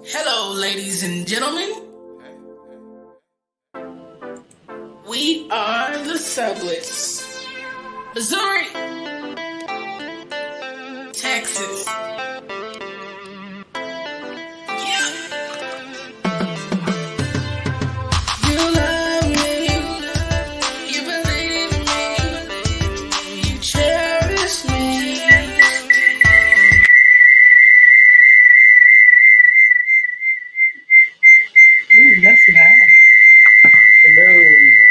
Hello, ladies and gentlemen. We are the Subletts. Missouri, Texas. Yeah. You love me. You believe in me. You cherish me. Ooh, that's loud. Hello.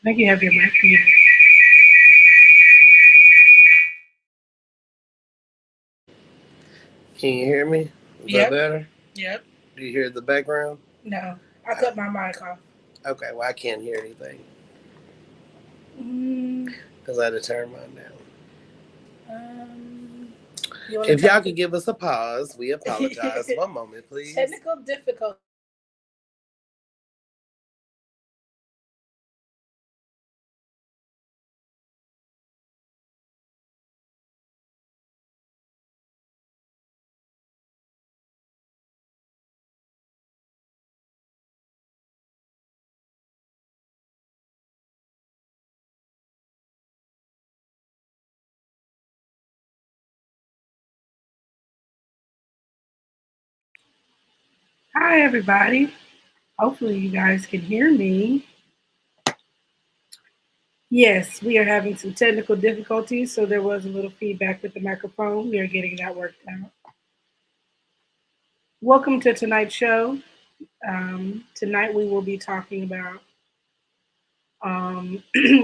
I think you have your mic muted. Can you hear me? Is that Yep, better? yep. Do you hear the background? No, I Oh, cut my mic off. okay, well, I can't hear anything Mm, because I had to turn mine down. um, you want to If tell y'all us could give us a pause, we apologize. One moment, please. technical difficulty? Hi, everybody. Hopefully, you guys can hear me. Yes, we are having some technical difficulties, so there was a little feedback with the microphone. We are getting that worked out. Welcome to tonight's show. Tonight, we will be talking about um,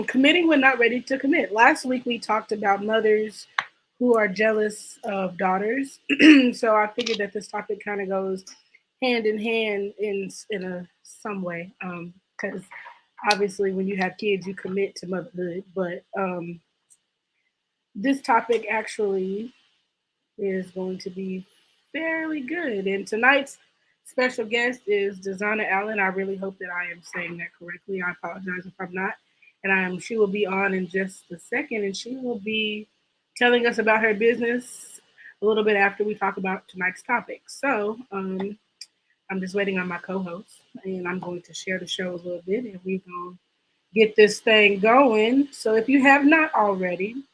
committing when not ready to commit. Last week we talked about mothers who are jealous of daughters, so I figured that this topic kind of goes hand in hand in a some way, because obviously when you have kids you commit to motherhood, but this topic actually is going to be fairly good. And tonight's special guest is Deezana Allen. I really hope that I am saying that correctly. I apologize if I'm not. And she will be on in just a second, and she will be telling us about her business a little bit after we talk about tonight's topic. So I'm just waiting on my co-host, and I'm going to share the show a little bit, and we're going to get this thing going. So if you have not already,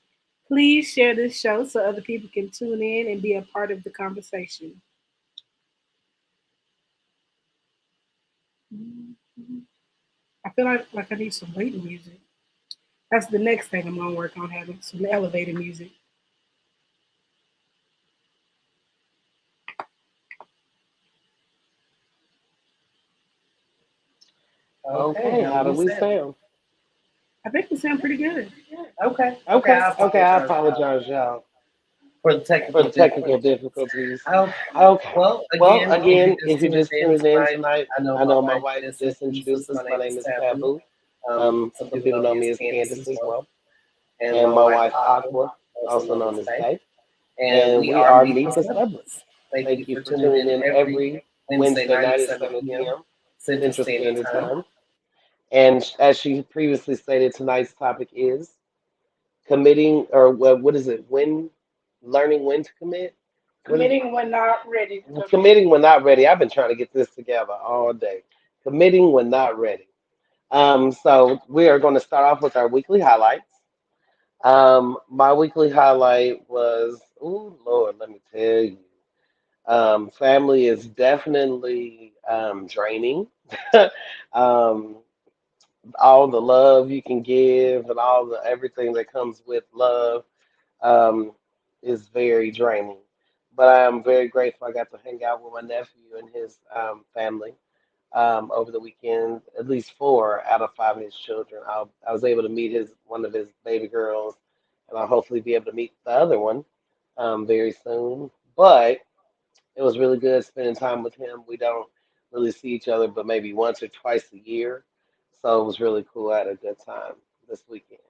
please share this show so other people can tune in and be a part of the conversation. I feel like I need some waiting music. That's the next thing I'm gonna work on, having some elevator music. Okay, Okay, how how do do we we sound? sound? I think we sound pretty good. Okay, Okay, I okay, I apologize, y'all, apologize, y'all, for the for technical the technical difficulties. difficulties. Okay. Okay, Well, well, again, if again, you're just if you tuning just in tuned in tonight, tonight, I know I my know my wife wife just just introduced introduced us. us. My My name name is is Taboo. Taboo. Some Some people people know know me me as as Candace Candace as as well. well. And And my my wife wife Aqua, Aqua, also also known known as as Faye. Faye. And And we we are are Meet the Meet the Subletts. Sublets. Thank you Thank you for for tuning tuning in in every every Wednesday Wednesday night at night at 7 7 p.m. p.m. Central Central Standard Standard Time. Time. And as she previously stated, tonight's topic is committing, or what is it? Learning when to commit. What is Committing when not ready to commit. committing when not ready? I've been trying to get this together all day. Committing when not ready. So we are going to start off with our weekly highlights. My weekly highlight was, oh Lord, let me tell you. Family is definitely draining. um, all the love you can give and all the everything that comes with love um, is very draining. But I am very grateful I got to hang out with my nephew and his family over the weekend. At least four out of five of his children. I was able to meet his one of his baby girls, and I'll hopefully be able to meet the other one very soon. But it was really good spending time with him. We don't really see each other but maybe once or twice a year. So it was really cool. I had a good time this weekend.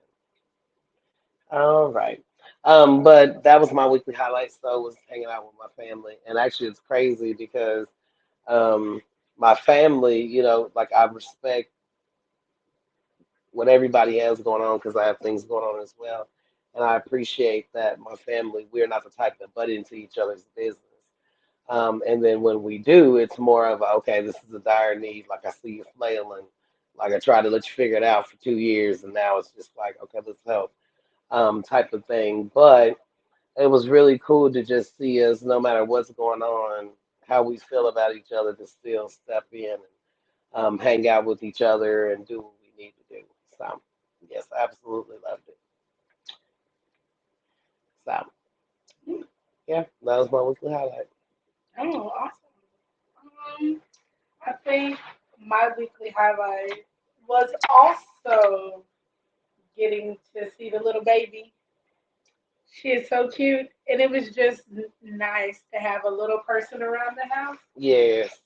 All right. But that was my weekly highlight. So was hanging out with my family. And actually it's crazy because um my family, like I respect what everybody has going on because I have things going on as well. And I appreciate that my family, we're not the type that butt into each other's business. And then when we do, it's more of a, okay, this is a dire need. Like I see you flailing. Like I tried to let you figure it out for 2 years, and now it's just like, okay, let's help, type of thing. But it was really cool to just see us, no matter what's going on, how we feel about each other, to still step in and hang out with each other and do what we need to do. So, yes, I absolutely loved it. So, yeah, that was my weekly highlight. Oh, awesome. I think my weekly highlight was also getting to see the little baby. She is so cute, and it was just nice to have a little person around the house. Yes,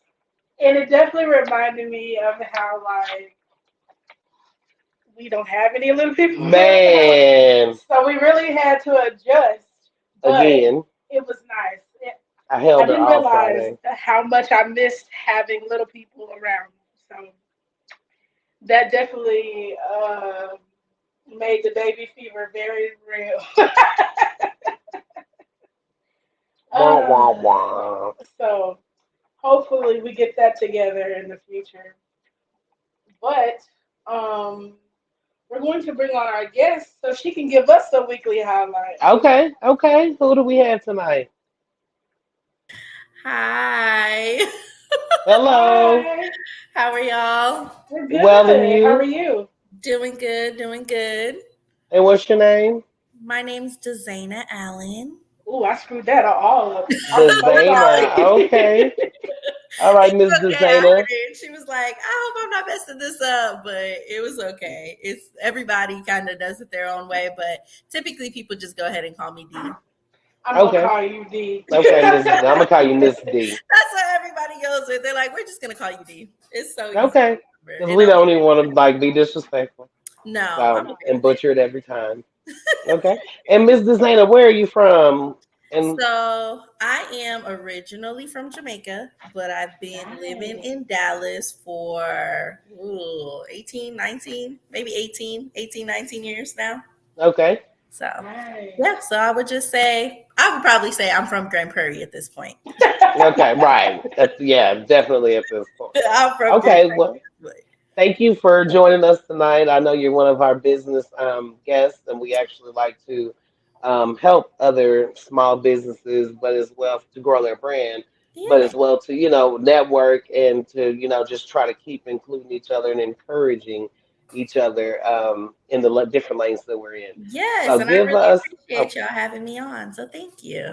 And it definitely reminded me of how like we don't have any little people around the house, man. so we really had to adjust. But Again, it was nice. I I held her didn't all realize Friday. how much I missed having little people around. So that definitely made the baby fever very real. Wah, wah, uh, wah. so hopefully we get that together in the future. But um, we're going to bring on our guest so she can give us a weekly highlight. Okay, okay. Who do we have tonight? Hi. Hello. Hi, How are y'all? we're Well, and good. How are you? you? Doing good, doing good. And what's your name? My name's Deezana Allen. Ooh, I screwed that all up. I'm so Dezana. sorry. Okay. All right, Miss It's okay. I heard Dezana. it. She was like, I hope I'm not messing this up, but it was okay. It's everybody kind of does it their own way, but typically people just go ahead and call me D. I'm gonna Okay. call you D. Okay, Miss. I'm gonna call you Miss D. That's what everybody goes with. They're like, we're just gonna call you D. It's so easy Okay. to remember. Because And we don't even want to like be disrespectful. I'm So okay and with it. butcher it every time. Okay. And Miss Dezana, where are you from? And So I am originally from Jamaica, but I've been living Nice. in Dallas for 18, 19, maybe 18, 19 years now. okay. So Nice. yeah, so I would probably say I'm from Grand Prairie at this point. Okay, right. Yeah, definitely at this point. I'm from Grand Okay, Prairie well, at this point. thank you for joining us tonight. I know you're one of our business guests, and we actually like to help other small businesses, but as well to grow their brand, but Yeah. as well to, network and to, just try to keep including each other and encouraging each other in the different lanes that we're in. Yes, So and I give really us, appreciate y'all having me on. So thank you.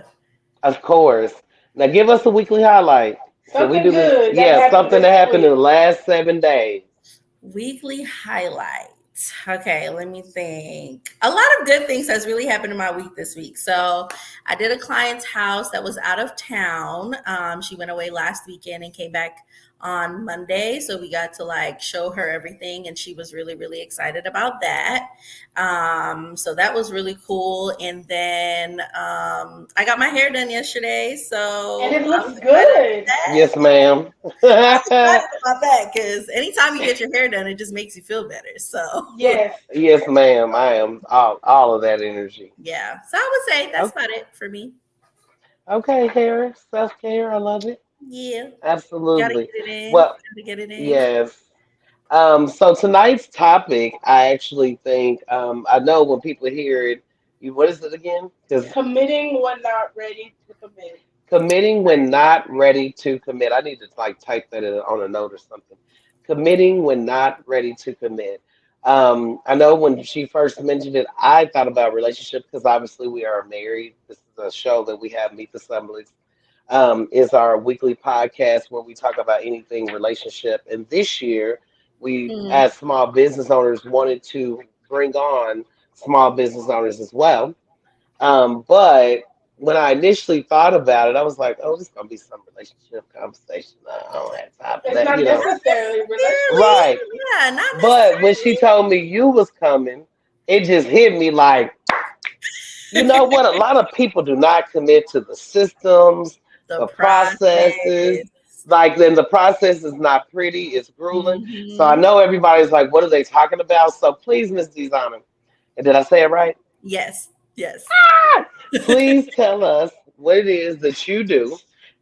of course, now give us a weekly highlight. So we Something do this, good that yeah, happened something this that happened in the week. last 7 days. Weekly highlights. Okay, let me think. A lot of good things has really happened in my week this week. So I did a client's house that was out of town. She went away last weekend and came back on Monday. So we got to like show her everything, and she was really, really excited about that. So that was really cool. And then I got my hair done yesterday. And So it I looks was excited about good. that. Yes, ma'am. I'm excited about that because anytime you get your hair done, it just makes you feel better. So, Yes. Yes, ma'am. I am all of that energy. yeah. So I would say that's Okay, about it for me. okay, hair, self care. I love it. Yeah. Gotta Absolutely. get it in. Well, Gotta get it in. yes. So tonight's topic, I actually think, I know when people hear it, what is it again? Because Committing when not ready to commit. committing when not ready to commit. I need to like type that on a note or something. Committing when not ready to commit. I know when she first mentioned it, I thought about relationship because obviously we are married. This is a show that we have, Meet the Subletts, is our weekly podcast where we talk about anything relationship. And this year, we, Hmm. as small business owners, wanted to bring on small business owners as well. But when I initially thought about it, I was like, oh, this is gonna be some relationship conversation. I don't have time for It's that, not necessarily relationship. Necessarily. Right. Yeah, not But when she necessarily. told me you was coming, it just hit me like, you know what? A lot of people do not commit to the systems, The the processes. process. Like then the process is not pretty, it's grueling. So I Hmm. know everybody's like, what are they talking about? So please, Miss Deezana, and did I say it right? Yes. Yes. Please tell us what it is that you do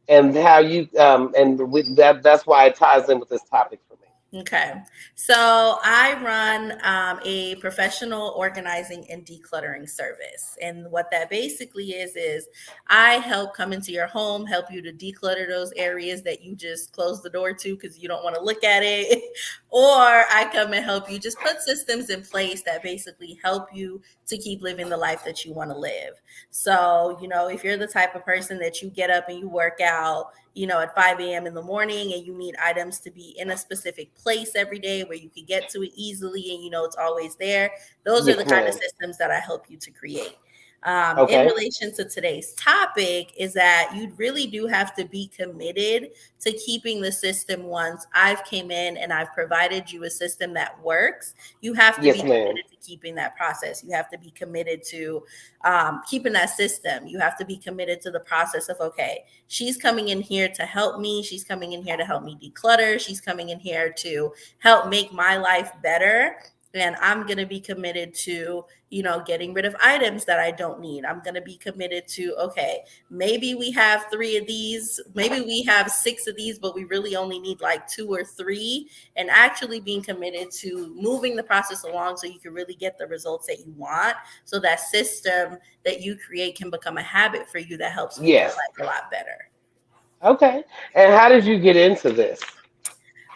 and how you and with that that's why it ties in with this topic for me. Okay. So I run a professional organizing and decluttering service. And what that basically is I help come into your home, help you to declutter those areas that you just close the door to because you don't want to look at it. Or I come and help you just put systems in place that basically help you to keep living the life that you want to live. So, if you're the type of person that you get up and you work out, at 5 a.m. in the morning and you need items to be in a specific place every day where you can get to it easily and it's always there. Those are the Yes, kind of ma'am. systems that I help you to create. In Okay. relation to today's topic, is that you really do have to be committed to keeping the system. Once I've came in and I've provided you a system that works, you have to be Yes, ma'am. committed to keeping that process. You have to be committed to keeping that system. You have to be committed to the process of, okay, she's coming in here to help me. She's coming in here to help me declutter. She's coming in here to help make my life better. And I'm going to be committed to, getting rid of items that I don't need. I'm going to be committed to, okay, maybe we have 3 of these, maybe we have 6 of these, but we really only need like 2 or 3. And actually being committed to moving the process along so you can really get the results that you want. So that system that you create can become a habit for you that helps make your Yes. life a lot better. Okay. And how did you get into this?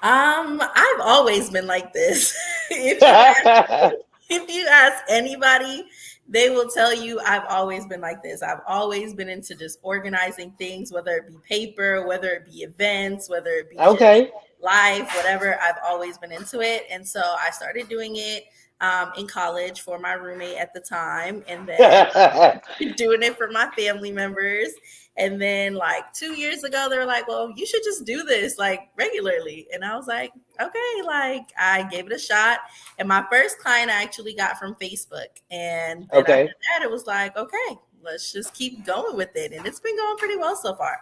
I've always been like this. if you if you ask anybody, they will tell you I've always been like this. I've always been into just organizing things, whether it be paper, whether it be events, whether it be just Okay. life, whatever. I've always been into it. And so I started doing it in college for my roommate at the time. And then doing it for my family members. And then like 2 years ago, they were like, well, you should just do this like regularly. And I was like, okay, like I gave it a shot. And my first client I actually got from Facebook. And then after Okay. that, it was like, okay, let's just keep going with it. And it's been going pretty well so far.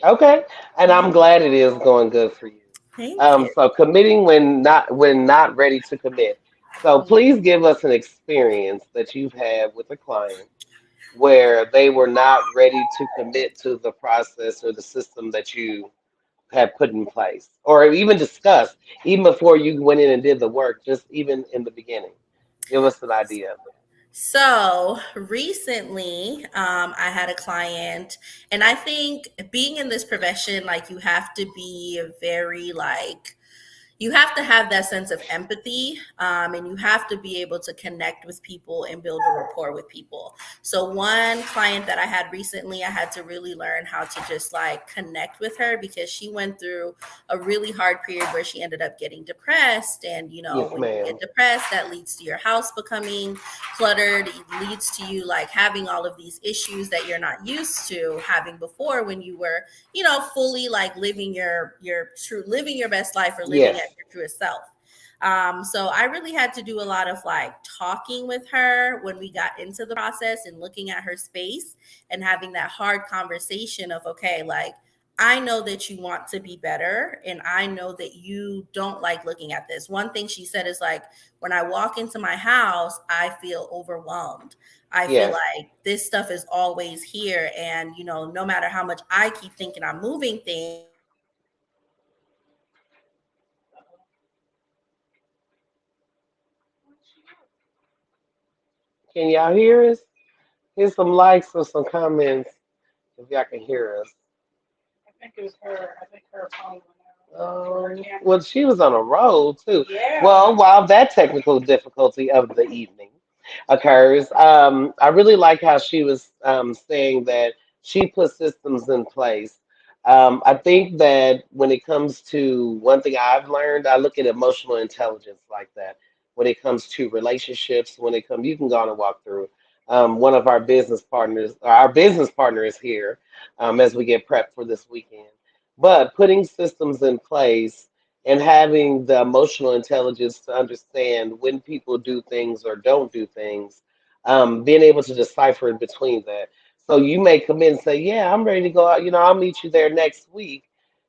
Okay. And I'm glad it is going good for you. Thank you. So committing when not ready to commit. So please give us an experience that you've had with a client where they were not ready to commit to the process or the system that you have put in place, or even discussed, even before you went in and did the work, just even in the beginning. Give us an idea of So recently, I had a client, and I think being in this profession, like you have to be very like you have to have that sense of empathy, and you have to be able to connect with people and build a rapport with people. So one client that I had recently, I had to really learn how to just like connect with her because she went through a really hard period where she ended up getting depressed. And it. Yes, when you get ma'am. depressed, that leads to your house becoming cluttered. It leads to you like having all of these issues that you're not used to having before when you were fully like living your best life or living Yes. at your truest self. So I really had to do a lot of like talking with her when we got into the process and looking at her space and having that hard conversation of, okay, like, I know that you want to be better and I know that you don't like looking at this. One thing she said is like, when I walk into my house, I feel overwhelmed. I feel Yes. like this stuff is always here. And, no matter how much I keep thinking I'm moving things, Can y'all hear us? Here's some likes or some comments if y'all can hear us. I think it was her. I think her phone went out. Or her Um, camera. well, she was on a roll too. Yeah. Well, while that technical difficulty of the evening occurs, I really like how she was saying that she put systems in place. I think that when it comes to one thing I've learned, I look at emotional intelligence like that. When it comes to relationships, when it comes, you can go on and walk through. One of our business partner is here as we get prepped for this weekend. But putting systems in place and having the emotional intelligence to understand when people do things or don't do things, being able to decipher in between that. So you may come in and say, "Yeah, I'm ready to go out. I'll meet you there next week."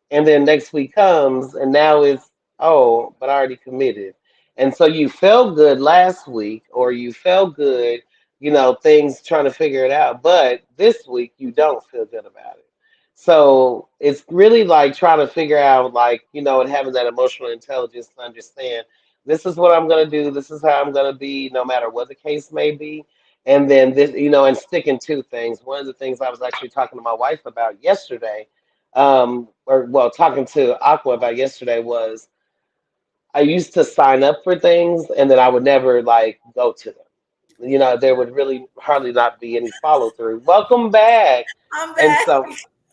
And then next week comes, and now it's, "Oh, but I already committed." And so you felt good last week, or you felt good, things trying to figure it out. But this week you don't feel good about it. So it's really like trying to figure out, like, and having that emotional intelligence to understand this is what I'm going to do, this is how I'm going to be, no matter what the case may be. And then this, and sticking to things. One of the things I was actually talking to my wife about yesterday, or well, talking to Aqua about yesterday was I used to sign up for things and then I would never like go to them. There would really hardly not be any follow through. Welcome back. I'm And back. so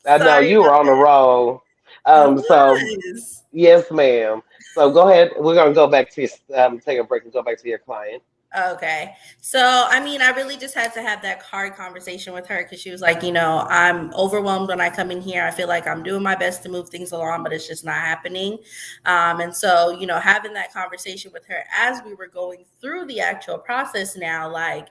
I know Sorry you were about on the roll. I So was. yes, ma'am. So go ahead. We're gonna go back to take a break and go back to your client. Okay. So, I mean, I really just had to have that hard conversation with her because she was like, I'm overwhelmed when I come in here. I feel like I'm doing my best to move things along, but it's just not happening. And so, having that conversation with her as we were going through the actual process now, like,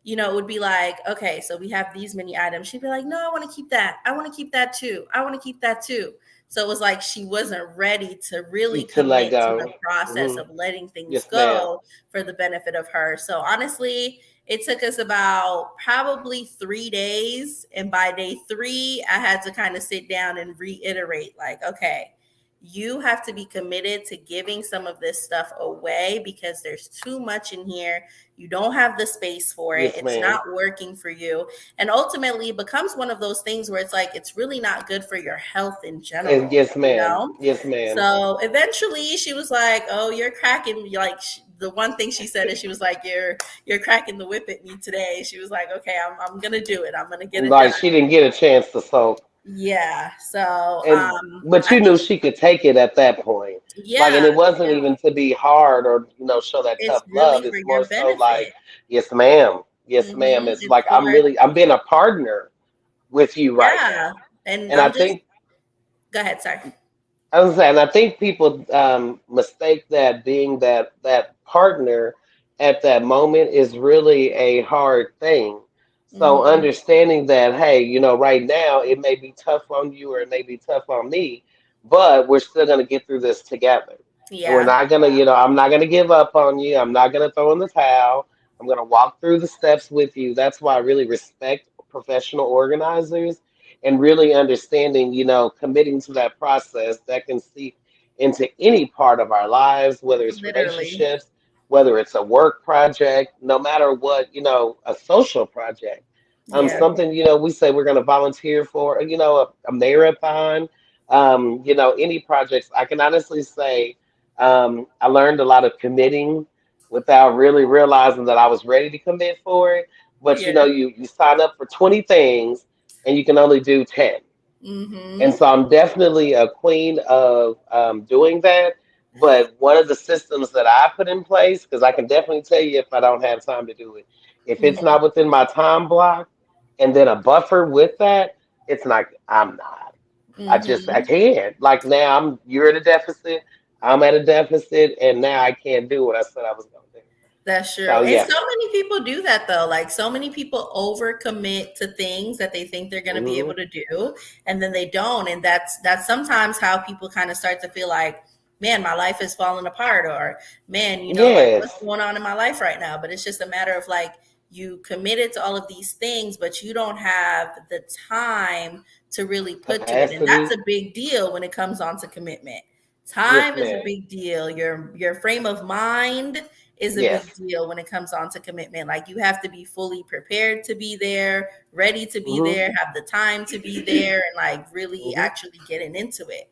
it would be like, okay, so we have these many items. She'd be like, no, I want to keep that. I want to keep that too. I want to keep that too. So it was like she wasn't ready to really To let commit to the go. process Hmm. of letting things Yes, ma'am. go for the benefit of her. So honestly, it took us about probably 3 days. And by day three, I had to kind of sit down and reiterate, like, okay, you have to be committed to giving some of this stuff away because there's too much in here. You don't have the space for it. Yes, It's ma'am. not working for you. And ultimately, it becomes one of those things where it's like, it's really not good for your health in And general, yes, ma'am. Yes, ma'am. So eventually she was like, "Oh, you're cracking." Like the one thing she said is she was like, "You're cracking the whip at me today." She was like, "Okay, I'm gonna do it. I'm gonna get it done." Like she didn't get a chance to soak. Yeah. So And but I you think knew she could take it at that point. Like, and yeah, it wasn't even to be hard or show that it's tough love. really for It's more your so like, benefit. yes, ma'am. Yes, ma'am. It's It's like for I'm being a partner with you right yeah, now. and And I I'm just think go ahead. Sorry. I was saying, I think people mistake that being that partner at that moment is really a hard thing. So Hmm. understanding that, hey, right now it may be tough on you or it may be tough on me, but we're still gonna get through this together. And we're Yeah, not gonna, I'm not gonna give up on you. I'm not gonna throw in the towel. I'm gonna walk through the steps with you. That's why I really respect professional organizers and really understanding, committing to that process that can seep into any part of our lives, whether it's literally. relationships, whether it's a work project, no matter what, a social project. Yeah, Something, we say we're going to volunteer for, a marathon, any projects. I can honestly say I learned a lot of committing without really realizing that I was ready to commit for it. But, yeah. you sign up for 20 things and you can only do 10. And Hmm. so I'm definitely a queen of doing that. But one of the systems that I put in place, because I can definitely tell you if I don't have time to do it, if it's Hmm. not within my time block and then a buffer with that, it's not, I'm not. I Hmm. can't. Like now you're at a deficit, I'm at a deficit, and now I can't do what I said I was going to do. That's true. So And yeah. so many people do that though. Like so many people overcommit to things that they think they're going to be Hmm. able to do and then they don't, and that's sometimes how people kind of start to feel like, man, my life is falling apart, or man, like what's Yes. going on in my life right now? But it's just a matter of like you committed to all of these things, but you don't have the time to really put to it. And that's Capacity. a big deal when it comes on to commitment. Yes, Time is a ma'am. big deal. Your frame of mind is a big Yes. deal when it comes on to commitment. Like you have to be fully prepared to be there, ready to be Hmm. there, have the time to be there, and like really Hmm. actually getting into it.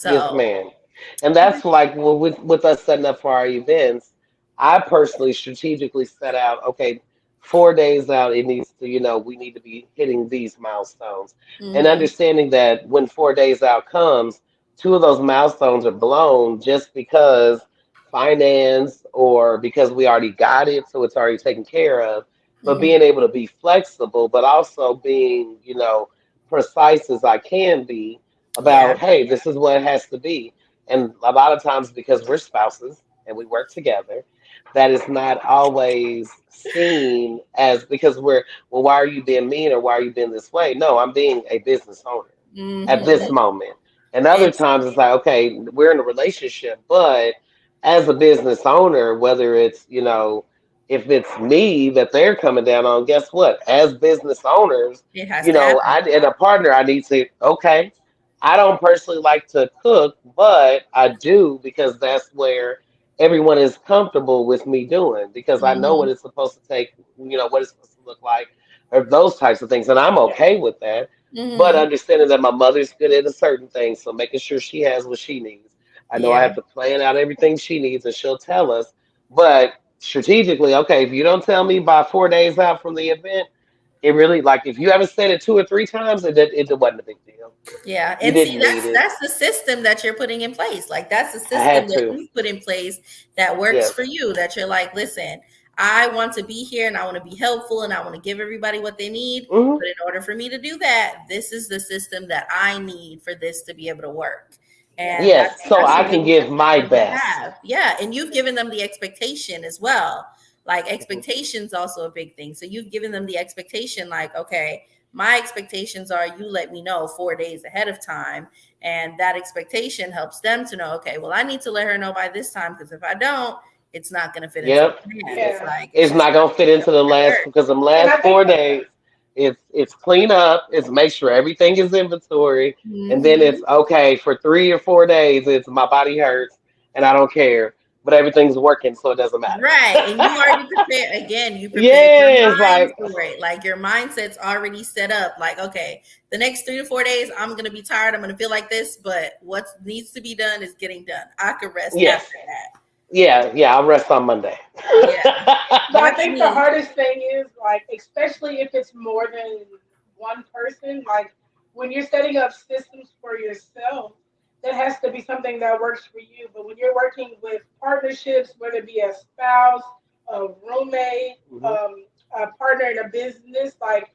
Yes, So, ma'am. And that's like with us setting up for our events, I personally strategically set out, okay, 4 days out, it needs to, we need to be hitting these milestones. And mm-hmm, understanding that when 4 days out comes, two of those milestones are blown just because finance or because we already got it, so it's already taken care of. But being mm-hmm, able to be flexible, but also being, precise as I can be yeah, about, hey, this is what it has to be. And a lot of times, because we're spouses and we work together, that is not always seen as because well, why are you being mean or why are you being this way? No, I'm being a business owner at this mm-hmm. moment. And other It's times, it's like, okay, we're in a relationship, but as a business owner, whether it's, if it's me that they're coming down on, guess what? As business owners, It has you to know, happen. and a partner, I need to, okay, I don't personally like to cook, but I do because that's where everyone is comfortable with me doing because I know what Hmm. it's supposed to take, what it's supposed to look like, or those types of things. And I'm okay with that. But Hmm. understanding that my mother's good at a certain thing, so making sure she has what she needs. I know I Yeah. have to plan out everything she needs, and she'll tell us. But strategically, okay, if you don't tell me by 4 days out from the event, it really like if you haven't said it 2 or 3 times, it wasn't a big deal. Yeah, You and see, didn't need it. that's the system that you're putting in place. Like that's the I system had that to. you put in place that works Yes. for you. That you're like, listen, I want to be here and I want to be helpful and I want to give everybody what they need. Hmm. But in order for me to do that, this is the system that I need for this to be able to work. And Yes. So that's a I can really give good my system to best. have. Yeah, and you've given them the expectation as well. Like Mhm. expectations also a big thing. So you've given them the expectation, like, okay, my expectations are you let me know 4 days ahead of time, and that expectation helps them to know, okay, well, I need to let her know by this time because if I don't, it's not going to fit into the Yep. plan. It's Yeah. like it's It's just not not gonna fit going into the to last work. because the And last I think 4 days, it's clean up, it's make sure everything is inventory, and then it's Hmm. okay for 3 or 4 days. It's my body hurts and I don't care, but everything's working, so it doesn't matter. Right. And you already prepared, again, you prepared your Yes, mind like for it. Like your mindset's already set up. Like, okay, the next 3 to 4 days, I'm going to be tired. I'm going to feel like this, but what needs to be done is getting done. I could rest yes, after that. yeah. I'll rest on Monday. Yeah. But I Yep. think the hardest thing is like, especially if it's more than one person, like when you're setting up systems for yourself, that has to be something that works for you. But when you're working with partnerships, whether it be a spouse, a roommate, Hmm. a partner in a business, like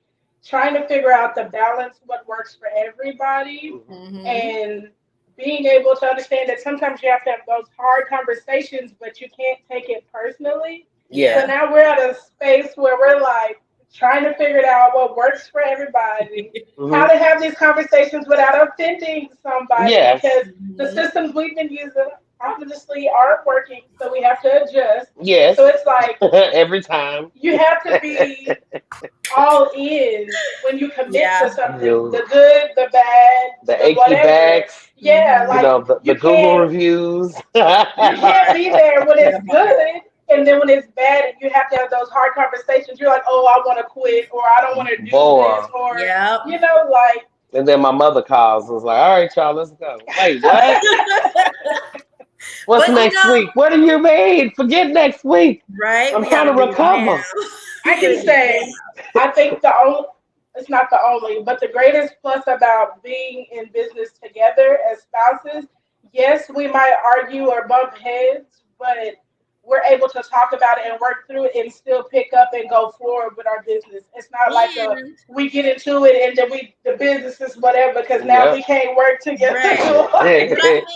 trying to figure out the balance, what works for everybody, Hmm. Hmm. and being able to understand that sometimes you have to have those hard conversations, but you can't take it personally. So Yes. Yeah. now we're at a space where we're like trying to figure it out what works for everybody, Hmm. how to have these conversations without offending somebody, Yes. because the Hmm. systems we've been using obviously aren't working, so we have to adjust. Yes. So it's like Every time. you have to be all in when you commit to Yeah. something, You, the good, the bad, the the achy whatever. backs, Yeah, like the you Google can't reviews. you can't That be there when it's part. good, and then when it's bad and you have to have those hard conversations, you're like, oh, I want to quit, or I don't want to do this, Boy. or Yep. like And then my mother calls and was like, all right, y'all, let's go. Wait, what? What's But next week? What do you mean? Forget next week. right, I'm we trying got to to do it recover. now. I can say, I think the only, it's not the only, but the greatest plus about being in business together as spouses, yes, we might argue or bump heads, but we're able to talk about it and work through it and still pick up and go forward with our business. It's not like a And we get into it and then the business is whatever because now Yep. we can't work together. right. But I Hey, think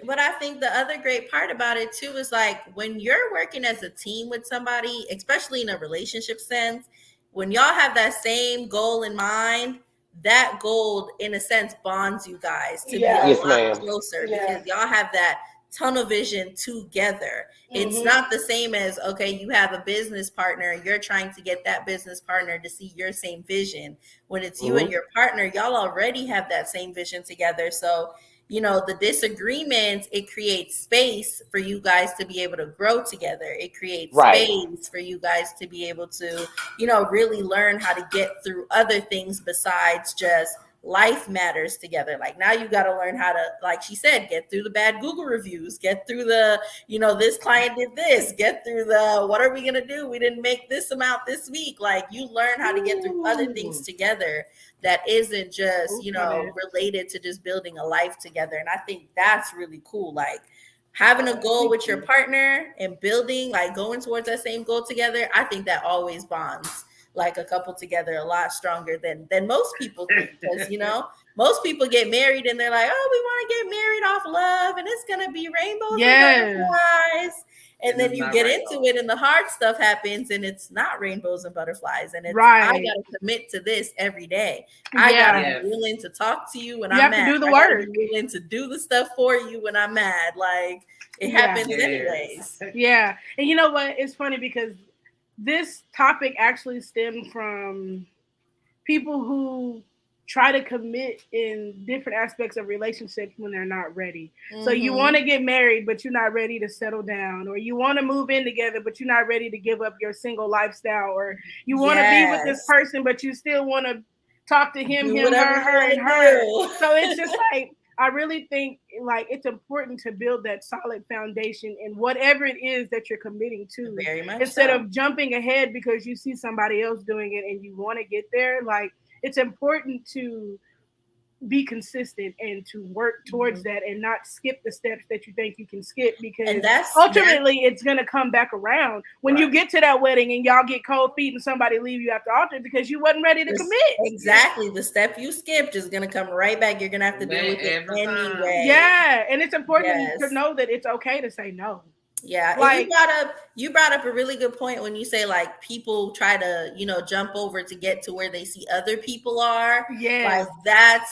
but I think the other great part about it too is like when you're working as a team with somebody, especially in a relationship sense, when y'all have that same goal in mind, that goal in a sense bonds you guys to be a Yeah, yes, lot ma'am. closer because yeah. y'all have that tunnel vision together. It's Hmm. not the same as okay, you have a business partner, you're trying to get that business partner to see your same vision. When it's you and Hmm. your partner, y'all already have that same vision together. So the disagreements, it creates space for you guys to be able to grow together. It creates Right. space for you guys to be able to really learn how to get through other things besides just life matters together. Like now you got to learn how to, like she said, get through the bad Google reviews, get through the this client did this, get through the what are we going to do, we didn't make this amount this week. Like you learn how to get through other things Ooh. together that isn't just Okay. related to just building a life together. And I think that's really cool. Like having a goal Thank with your you. partner and building, like going towards that same goal together, I think that always bonds like a couple together a lot stronger than most people think. Because most people get married and they're like, oh, we want to get married off love and it's gonna be rainbows and Yes. butterflies. And And then it's you not get right into though. it and the hard stuff happens and it's not rainbows and butterflies. And it's I Right. gotta commit to this every day. I gotta Yeah. be Yes. willing to talk to you when You I'm have to mad. do the I gotta be work. willing to do the stuff for you when I'm mad. Like it Yeah. happens Yes. anyways. Yeah. And you know what? It's funny because this topic actually stemmed from people who try to commit in different aspects of relationships when they're not ready. So you want to get married, but you're not ready to settle down, or you want to move in together, but you're not ready to give up your single lifestyle, or you want to be with this Yes. person, but you still want to talk to him, Do him, whatever you her, want and to her. do. So it's just like I really think like it's important to build that solid foundation in whatever it is that you're committing to, Very much instead so. of jumping ahead because you see somebody else doing it and you want to get there. Like it's important to be consistent and to work towards Mhm. that and not skip the steps that you think you can skip, And because that's ultimately it's going to come back around when you Right. get to that wedding and y'all get cold feet and somebody leave you at the altar because you wasn't ready to commit. exactly the step you skipped is gonna come right back. You're gonna have to deal Man, with it every time. anyway. Yeah, and it's important to Yes. know that it's okay to say no. Yeah, and Like you brought up a really good point when you say like people try to, jump over to get to where they see other people are. yes, Like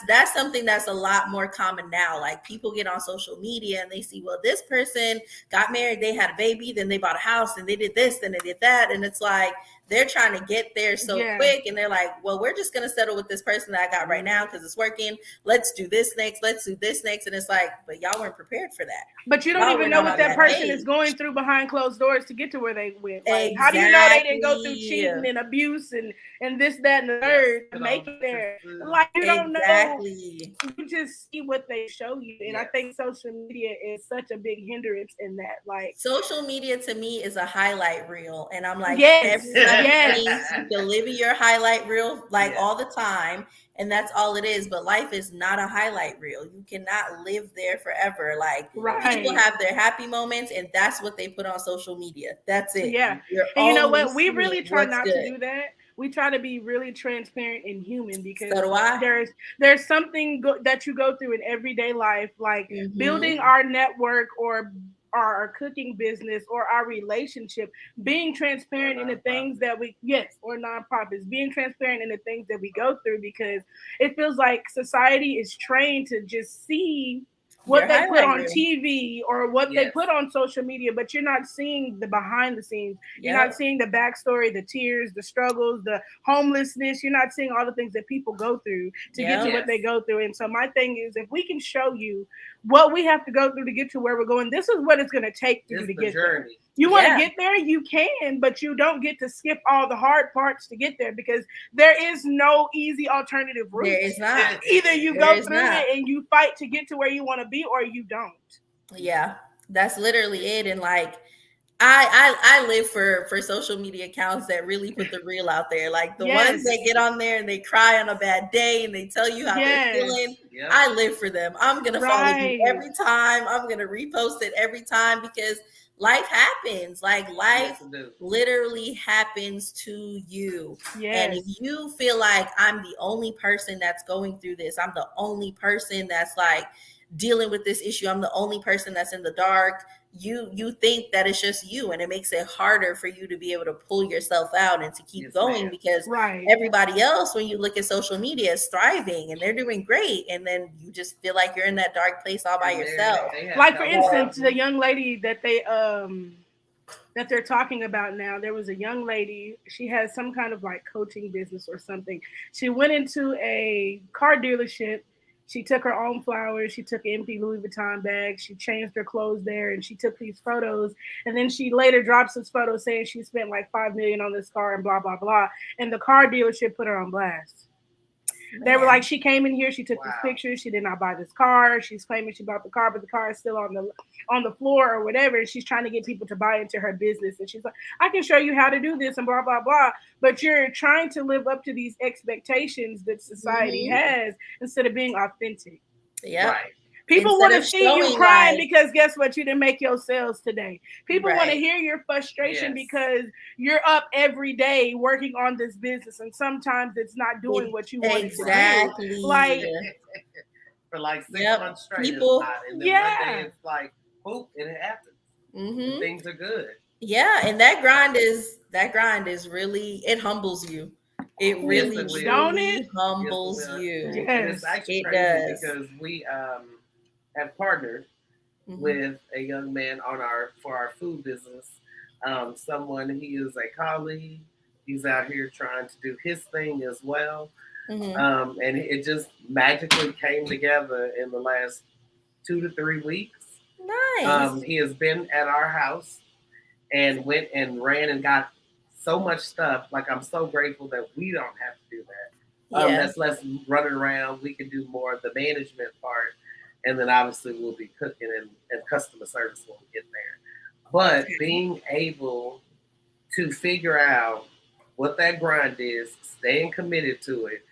that's something that's a lot more common now. Like people get on social media and they see, well, this person got married, they had a baby, then they bought a house, and they did this, then they did that, and it's like they're trying to get there so yeah. quick, and they're like, well, we're just gonna settle with this person that I got right now because it's working. Let's do this next. Let's do this next, and it's like, but y'all weren't prepared for that. But you don't Y'all even were know not what on that that person is page. going through behind closed doors to get to where they went. Like, how do you know they didn't go through Exactly. cheating and abuse and this, that, and the Yes. third to make it there? Like, you don't know. Exactly. You just see what they show you, and I Yes. think social media is such a big hindrance in that. Like, Social media to me is a highlight reel. And I'm like, yes, everybody yes, thinks you can live in your highlight reel like Yes. all the time. And that's all it is. But life is not a highlight reel. You cannot live there forever. Like people right. have their happy moments, and that's what they put on social media. That's it. Yeah. You're And you know only what? We seeing really try what's not to good. do that. We try to be really transparent and human, So because do I. there's something that you go through in everyday life, like Mm-hmm. building our network or our cooking business or our relationship, being transparent in the things that we, yes, or nonprofits, being transparent in the things that we go through, because it feels like society is trained to just see what Your they put highlight on reel. TV or what they Yes. put on social media, but you're not seeing the behind the scenes. You're not Yep. seeing the backstory, the tears, the struggles, the homelessness. You're not seeing all the things that people go through to get to Yep. what they Yes. go through. And so my thing is, if we can show you what we have to go through to get to where we're going, this is what it's going to take for you It's to the get there. journey. You want to Yeah. get there, you can, but you don't get to skip all the hard parts to get there, because there is no easy alternative route. There is not. Either you There go is through not. it and you fight to get to where you want to be, or you don't. Yeah. That's literally it. And like I live for social media accounts that really put the real out there. Like the ones Yes. that get on there and they cry on a bad day and they tell you how they're Yes. feeling. Yep. I live for them. I'm gonna follow you Right. every time. I'm gonna repost it every time because life happens. Like Yes, life it do. literally happens to you. And if Yes. you feel like I'm the only person that's going through this, I'm the only person that's like dealing with this issue, I'm the only person that's in the dark, you think that it's just you, and it makes it harder for you to be able to pull yourself out and to keep Yes, going ma'am. because Right. everybody else, when you look at social media, is thriving and they're doing great, and then you just feel like you're in that dark place all by And yourself. they have Like for help instance, around the you. young lady that they're talking about now, there was a young lady, she has some kind of like coaching business or something. She went into a car dealership. She took her own flowers. She took empty Louis Vuitton bags. She changed her clothes there, and she took these photos. And then she later drops this photo saying she spent like 5 million on this car and blah blah blah. And the car dealership put her on blast. They were like, Man, she came in here, she took this Wow. picture, she did not buy this car. She's claiming she bought the car, but the car is still on the floor or whatever. And she's trying to get people to buy into her business. And she's like, I can show you how to do this and blah blah blah. But you're trying to live up to these expectations that society mm-hmm. has instead of being authentic. Yep. Right. People Instead want to of see you showing crying like because guess what? You didn't make your sales today. People want to right, hear your frustration Yes. because you're up every day working on this business, and sometimes it's not doing what you wanted to do. exactly. Like, For like 6 Yep. months straight, People, it's not. And then one yeah. day it's like, poop, and it happens. mm-hmm. And things are good. Yeah, and that grind is really, it humbles you. It Yes, really it will. Don't truly it? Yes, humbles it will. you. And it's Yes. actually It crazy does. because we have partnered Mhm. with a young man on for our food business someone, he is a colleague. He's out here trying to do his thing as well. Mm-hmm. And it just magically came together in the last 2 to 3 weeks. Nice. He has been at our house and went and ran and got so much stuff. Like, I'm so grateful that we don't have to do that. Yeah. That's less running around. We can do more of the management part. And then obviously we'll be cooking and customer service when we get there. But being able to figure out what that grind is, staying committed to it,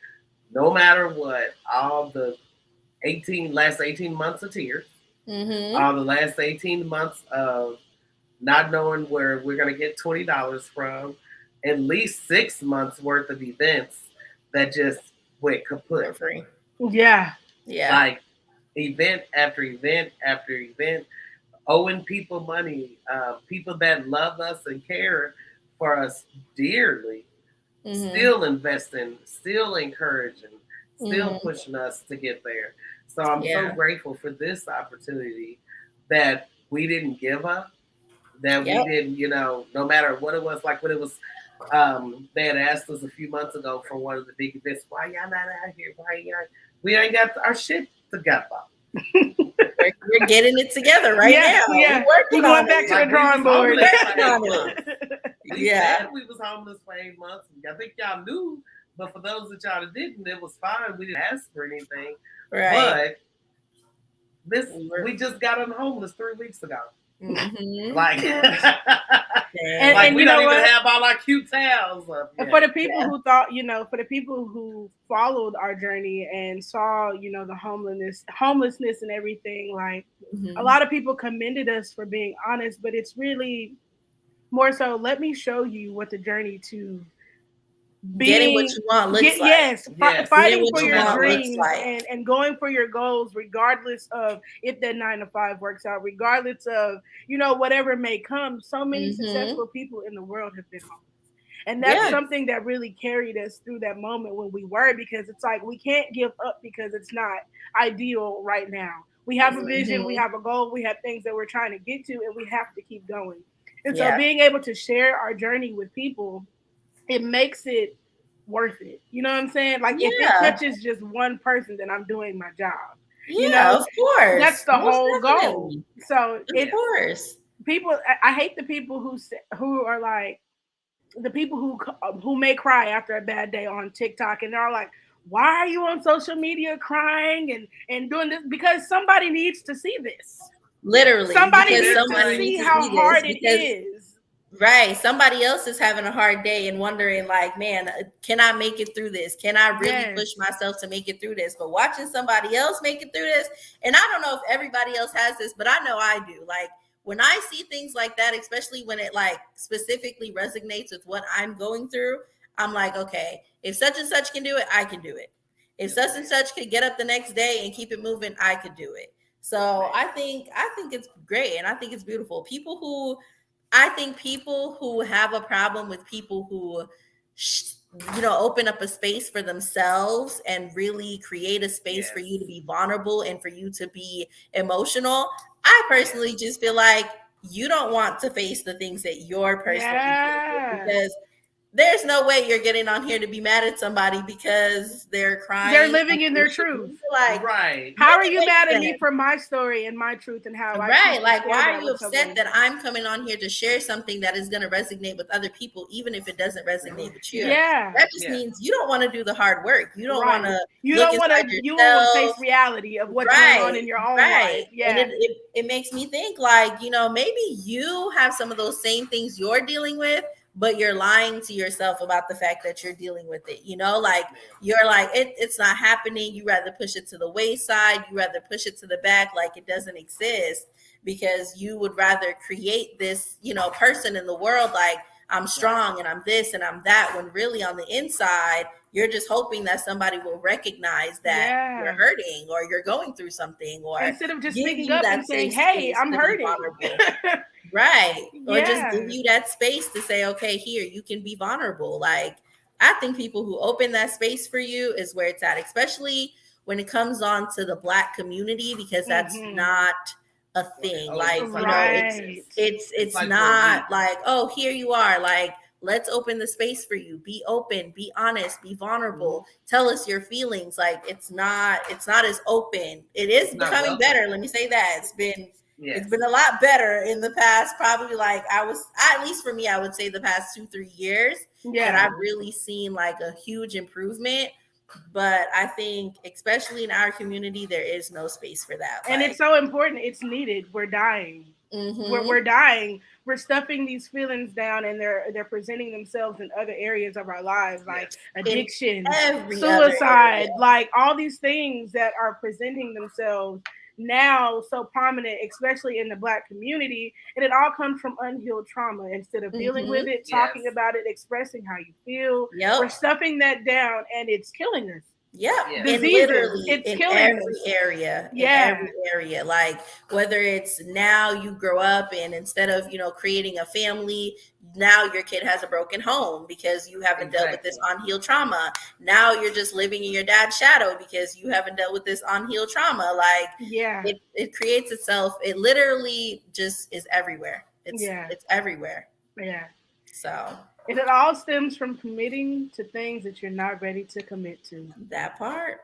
no matter what, all the last 18 months of tears, all the last 18 months of not knowing where we're going to get $20 from, at least 6 months worth of events that just went kaput. Free. Yeah. Yeah. Like event after event after event, owing people money, people that love us and care for us dearly, still investing, still encouraging, still pushing us to get there. So I'm so grateful for this opportunity that we didn't give up, that we didn't, no matter what it was, like when it was, they had asked us a few months ago for one of the big events, why y'all not out here? We ain't got our shit together. We're getting it together right now. Yeah. We're going back to the drawing board. Said we was homeless for 8 months. I think y'all knew, but for those that y'all didn't, it was fine. We didn't ask for anything. Right. But we just got unhomeless 3 weeks ago. Mm-hmm. Like, and we don't even have all our cute towels up yet. And for the people who thought, for the people who followed our journey and saw, the homelessness and everything, like a lot of people commended us for being honest, but it's really more so, let me show you what the journey to getting what you want looks like. Yes, fighting for your dreams and going for your goals, regardless of if that 9 to 5 works out, regardless of, whatever may come. So many successful people in the world have been homeless. And that's something that really carried us through that moment when we were, because it's like, we can't give up because it's not ideal right now. We have a vision, we have a goal, we have things that we're trying to get to, and we have to keep going. And so being able to share our journey with people, it makes it worth it. You know what I'm saying? Like, if it touches just one person, then I'm doing my job. Of course. That's the whole goal. So of course, people, I hate the people who are like, the people who may cry after a bad day on TikTok, and they're like, why are you on social media crying and doing this? Because somebody needs to see this. Literally. Somebody needs to see how hard it is. Right. Somebody else is having a hard day and wondering, like, man, can I make it through this? Can I really push myself to make it through this? But watching somebody else make it through this, and I don't know if everybody else has this, but I know I do. Like, when I see things like that, especially when it like specifically resonates with what I'm going through, I'm like, okay, if such and such can do it, I can do it. If such and such could get up the next day and keep it moving, I could do it. So I think it's great, and I think it's beautiful. I think people who have a problem with people who, open up a space for themselves and really create a space for you to be vulnerable and for you to be emotional. I personally just feel like you don't want to face the things that you're personally doing, because there's no way you're getting on here to be mad at somebody because they're crying. They're living in their truth. Like, how are you mad at me for my story and my truth and how I like, why are you upset that I'm coming on here to share something that is going to resonate with other people, even if it doesn't resonate with you? That just means you don't want to do the hard work. You don't want to. You don't want to face reality of what's going on in your own life. And it makes me think, like, maybe you have some of those same things you're dealing with, but you're lying to yourself about the fact that you're dealing with it. Like, you're like, it's not happening. You rather push it to the wayside. You rather push it to the back like it doesn't exist, because you would rather create this, person in the world like, I'm strong and I'm this and I'm that, when really on the inside, you're just hoping that somebody will recognize that you're hurting or you're going through something, or instead of just speaking up and saying, hey, I'm hurting. Right. Or just give you that space to say, okay, here, you can be vulnerable. Like, I think people who open that space for you is where it's at, especially when it comes on to the Black community, because that's not a thing. Oh, Like, it's you like know, a it's weakness. it's It's it's like we're not weak. like, oh, here you are, like, let's open the space for you. Be open, be honest, be vulnerable. Tell us your feelings. Like, it's not as open. It is It's not becoming welcoming. better. Let me say that. It's Yes. been a lot better in the past, probably, like, at least for me, I would say the past 2-3 years that Yeah. I've really seen like a huge improvement. But I think, especially in our community, there is no space for that. And Like, it's so important. It's needed. We're dying. mhm. We're dying. We're stuffing these feelings down, and they're presenting themselves in other areas of our lives, like Yes. In addiction, every other suicide, area. like all these things that are presenting themselves now so prominent, especially in the Black community. And it all comes from unhealed trauma. Instead of dealing with Mhm. it, Yes. talking about it, expressing how you feel, we're Yep. stuffing that down, and it's killing us. Yep. Yes. And Diseases, literally it's in killing every us. area, Yeah. like, whether it's now you grow up and instead of, creating a family, now your kid has a broken home because you haven't dealt with this Exactly. unhealed trauma. Now you're just living in your dad's shadow because you haven't dealt with this unhealed trauma. Like, Yeah. it creates itself. It literally just is everywhere. Yeah. It's everywhere. Yeah. So And it all stems from committing to things that you're not ready to commit to. that part,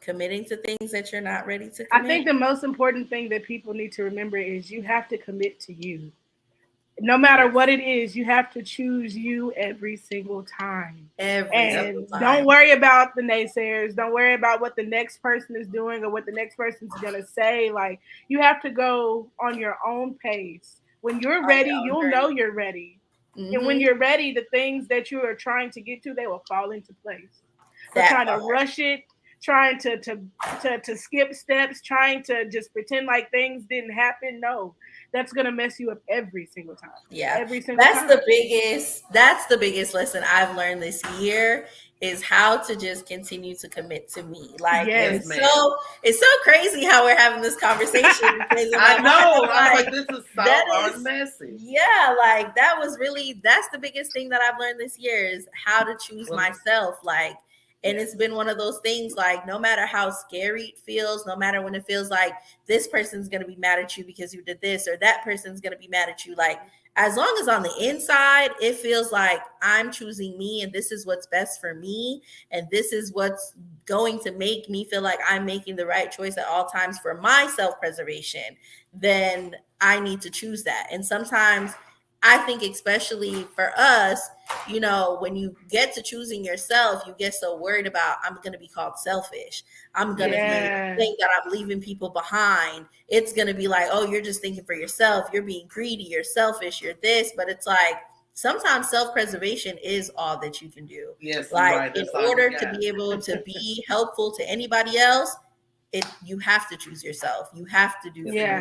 committing to things that you're not ready to I commit. think the most important thing that people need to remember is you have to commit to you. No matter Yes. what it is, you have to choose you every single time. Every Yep. single And don't time. worry about the naysayers. Don't worry about what the next person is doing or what the next person's going to say. Like, you have to go on your own pace. When you're On ready, your own you'll know journey. you're ready. And when Mm-hmm. you're ready, the things that you are trying to get to, they will fall into place. But That trying to part. rush it, trying to skip steps, trying to just pretend like things didn't happen, no, that's gonna mess you up every single time. Yeah. Every single That's time. the biggest lesson I've learned this year is how to just continue to commit to me. Like, and Yes, Yes. ma'am. it's so crazy how we're having this conversation because in my I mind, know. I'm I was like, like, this is so that our is message. yeah, like that's the biggest thing that I've learned this year is how to choose Well, myself. Like, and yes. it's been one of those things, like, no matter how scary it feels, no matter when it feels like this person's gonna be mad at you because you did this, or that person's gonna be mad at you, like, as long as on the inside it feels like I'm choosing me and this is what's best for me and this is what's going to make me feel like I'm making the right choice at all times for my self-preservation, then I need to choose that. And sometimes I think, especially for us, when you get to choosing yourself, you get so worried about, I'm going to be called selfish. I'm going to be Yeah. think that I'm leaving people behind. It's going to be like, oh, you're just thinking for yourself. You're being greedy. You're selfish. You're this. But it's like, sometimes self-preservation is all that you can do. Yes, you're Like, right. in That's all you order to got. be able to be helpful to anybody else, you have to choose yourself. You have to do Yes, for you. Yeah.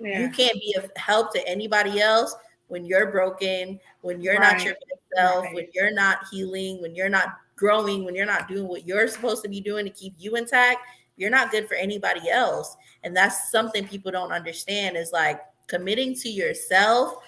ma'am. You Yeah. can't be of help to anybody else when you're broken, when you're not your Right. best self, when Right. you're not healing, when you're not growing, when you're not doing what you're supposed to be doing to keep you intact. You're not good for anybody else. And that's something people don't understand is like committing to yourself,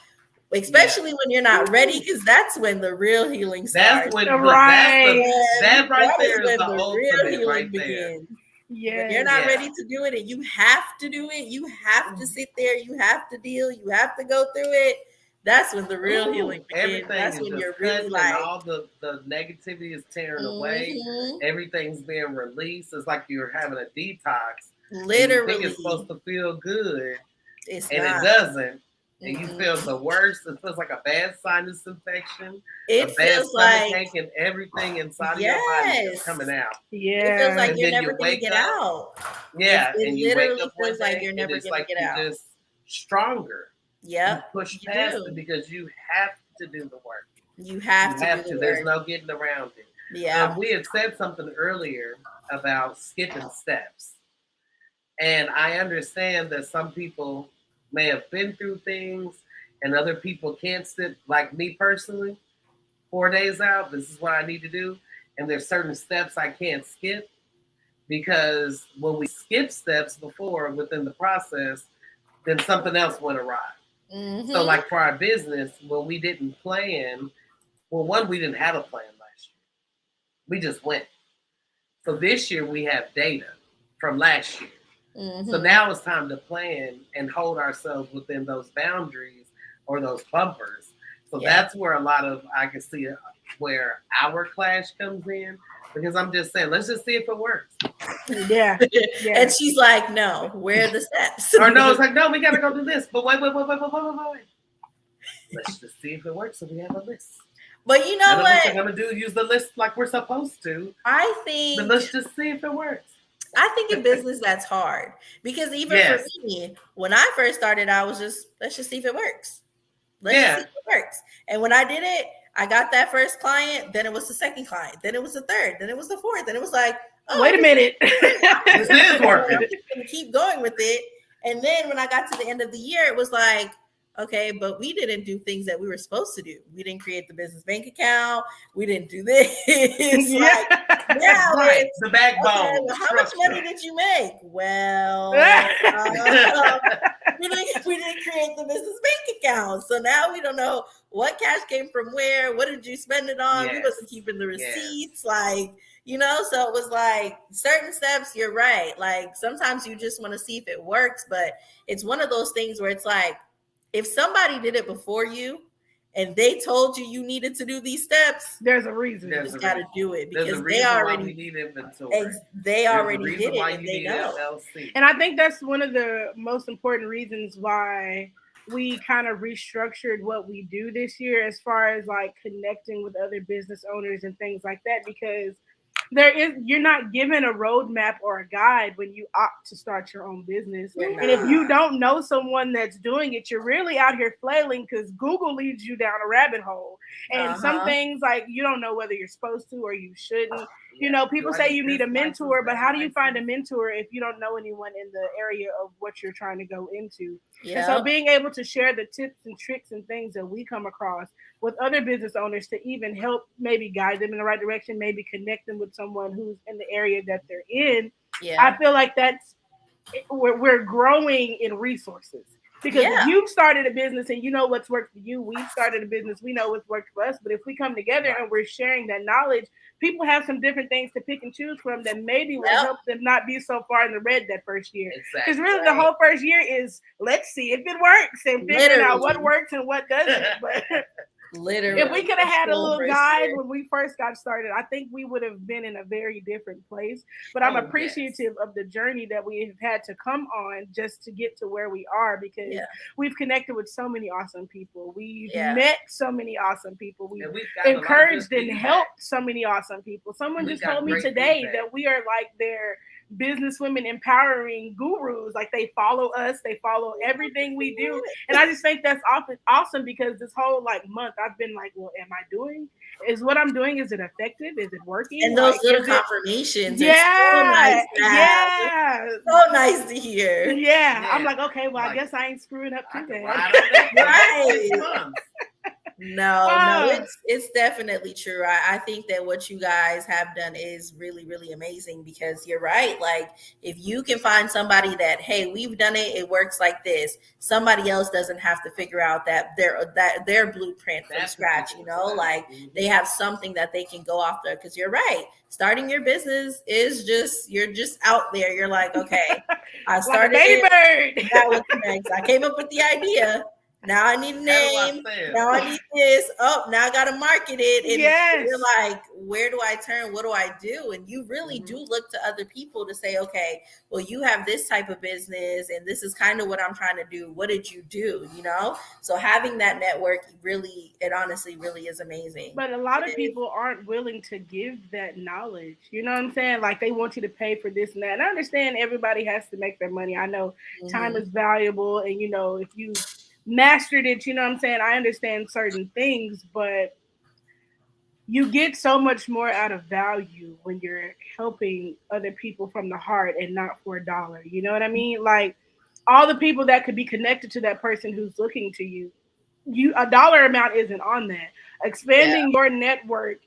Yeah. especially when you're not ready, because that's when the real healing That's starts. when, look, Right. that right That is there is when the the real ultimate healing right there. begins. When you're Yes. not Yeah. ready to do it and you have to do it, you have to sit there, you have to deal, you have to go through it. That's when the real healing begins. Everything That's is when just you're cut really and like, all the negativity is tearing away. mhm, Everything's being released. It's like you're having a detox. And you think literally, it's supposed to feel good, it's and not. it doesn't. And you Mm-mm. feel the worst. It feels like a bad sinus infection, It a bad feels stomach like, ache, and everything inside of your body is yes, just coming out. it feels like Yeah. And you're then never you going to wake get up, out. yeah, It and you wake literally up one feels like day, you're and never it's going to like get you out. just stronger. You Yep, push you past do. it because you have to do the work. You have You to have do to. the There's work. no getting around it. Yeah. We had said something earlier about skipping steps. And I understand that some people may have been through things and other people can't sit, like me personally, 4 days out. This is what I need to do. And there's certain steps I can't skip because when we skip steps before within the process, then something else went awry. Mm-hmm. So, like for our business, when we didn't plan, well, one, we didn't have a plan last year. We just went. So this year we have data from last year. So now it's time to plan and hold ourselves within those boundaries or those bumpers. So that's where a lot of I can see where our clash comes in, because I'm just saying, let's just see if it works. Yeah. And she's like, no, where are the steps? Or no, it's like, no, we gotta go do this. But wait. Let's just see if it works. So we have a list. But you know what? We're gonna use the list like we're supposed to. I think. But let's just see if it works. I think in business that's hard, because even for me, when I first started, I was just, let's just see if it works. Let's just see if it works. And when I did it, I got that first client, then it was the second client, then it was the third, then it was the fourth, and it was like, oh, wait a minute. This is working. Keep going with it. And then when I got to the end of the year, it was like, okay, but we didn't do things that we were supposed to do. We didn't create the business bank account. We didn't do this. Right. The backbone. Okay, well, how much money did you make? Well, we didn't create the business bank account. So now we don't know what cash came from where. What did you spend it on? We wasn't keeping the receipts. Like, you know, so it was like certain steps, you're right. Like sometimes you just want to see if it works, but it's one of those things where it's like, if somebody did it before you and they told you needed to do these steps, there's a reason. You just got to do it, because they already need inventory. They already did it, and they know. LLC. And I think that's one of the most important reasons why we kind of restructured what we do this year, as far as like connecting with other business owners and things like that, because you're not given a roadmap or a guide when you opt to start your own business. And if you don't know someone that's doing it, you're really out here flailing, because Google leads you down a rabbit hole. And some things, like, you don't know whether you're supposed to or you shouldn't. You know, people say you need a mentor, but how do you find a mentor if you don't know anyone in the area of what you're trying to go into? And so being able to share the tips and tricks and things that we come across with other business owners to even help maybe guide them in the right direction, maybe connect them with someone who's in the area that they're in. I feel like we're growing in resources. Because if you've started a business and you know what's worked for you, we've started a business, we know what's worked for us. But if we come together and we're sharing that knowledge, people have some different things to pick and choose from that maybe will help them not be so far in the red that first year. Because really the whole first year is, let's see if it works and figuring out what works and what doesn't. But literally, if we could have had a little guide when we first got started, I think we would have been in a very different place. But I'm appreciative of the journey that we have had to come on just to get to where we are, because we've connected with so many awesome people. We've met so many awesome people. We've encouraged and helped so many awesome people. Someone just told me today that we are like their business women empowering gurus. Like, they follow us, they follow everything we do, and I just think that's awesome, because this whole like month I've been like, well, am I doing, is what I'm doing, is it effective, is it working? And those little confirmations, so nice so nice to hear. I'm like, okay, well, I guess I ain't screwing up too bad. Right. No, it's definitely true. I think that what you guys have done is really, really amazing, because you're right. Like, if you can find somebody that, hey, we've done it, it works like this, somebody else doesn't have to figure out that their blueprint from scratch, you know, like they have something that they can go off there. Because you're right, starting your business is just, you're just out there. You're like, okay, I started like a baby bird. That was next. I came up with the idea. Now I need a name. Now I need this. Oh, now I got to market it. And you're like, where do I turn? What do I do? And you really do look to other people to say, okay, well, you have this type of business and this is kind of what I'm trying to do. What did you do? You know? So having that network, it honestly really is amazing. But a lot of people aren't willing to give that knowledge. You know what I'm saying? Like, they want you to pay for this and that. And I understand everybody has to make their money. I know time is valuable. And, you know, if you mastered it, you know what I'm saying, I understand certain things, but you get so much more out of value when you're helping other people from the heart and not for $1. You know what I mean? Like, all the people that could be connected to that person who's looking to you, a dollar amount isn't on that. Expanding your network,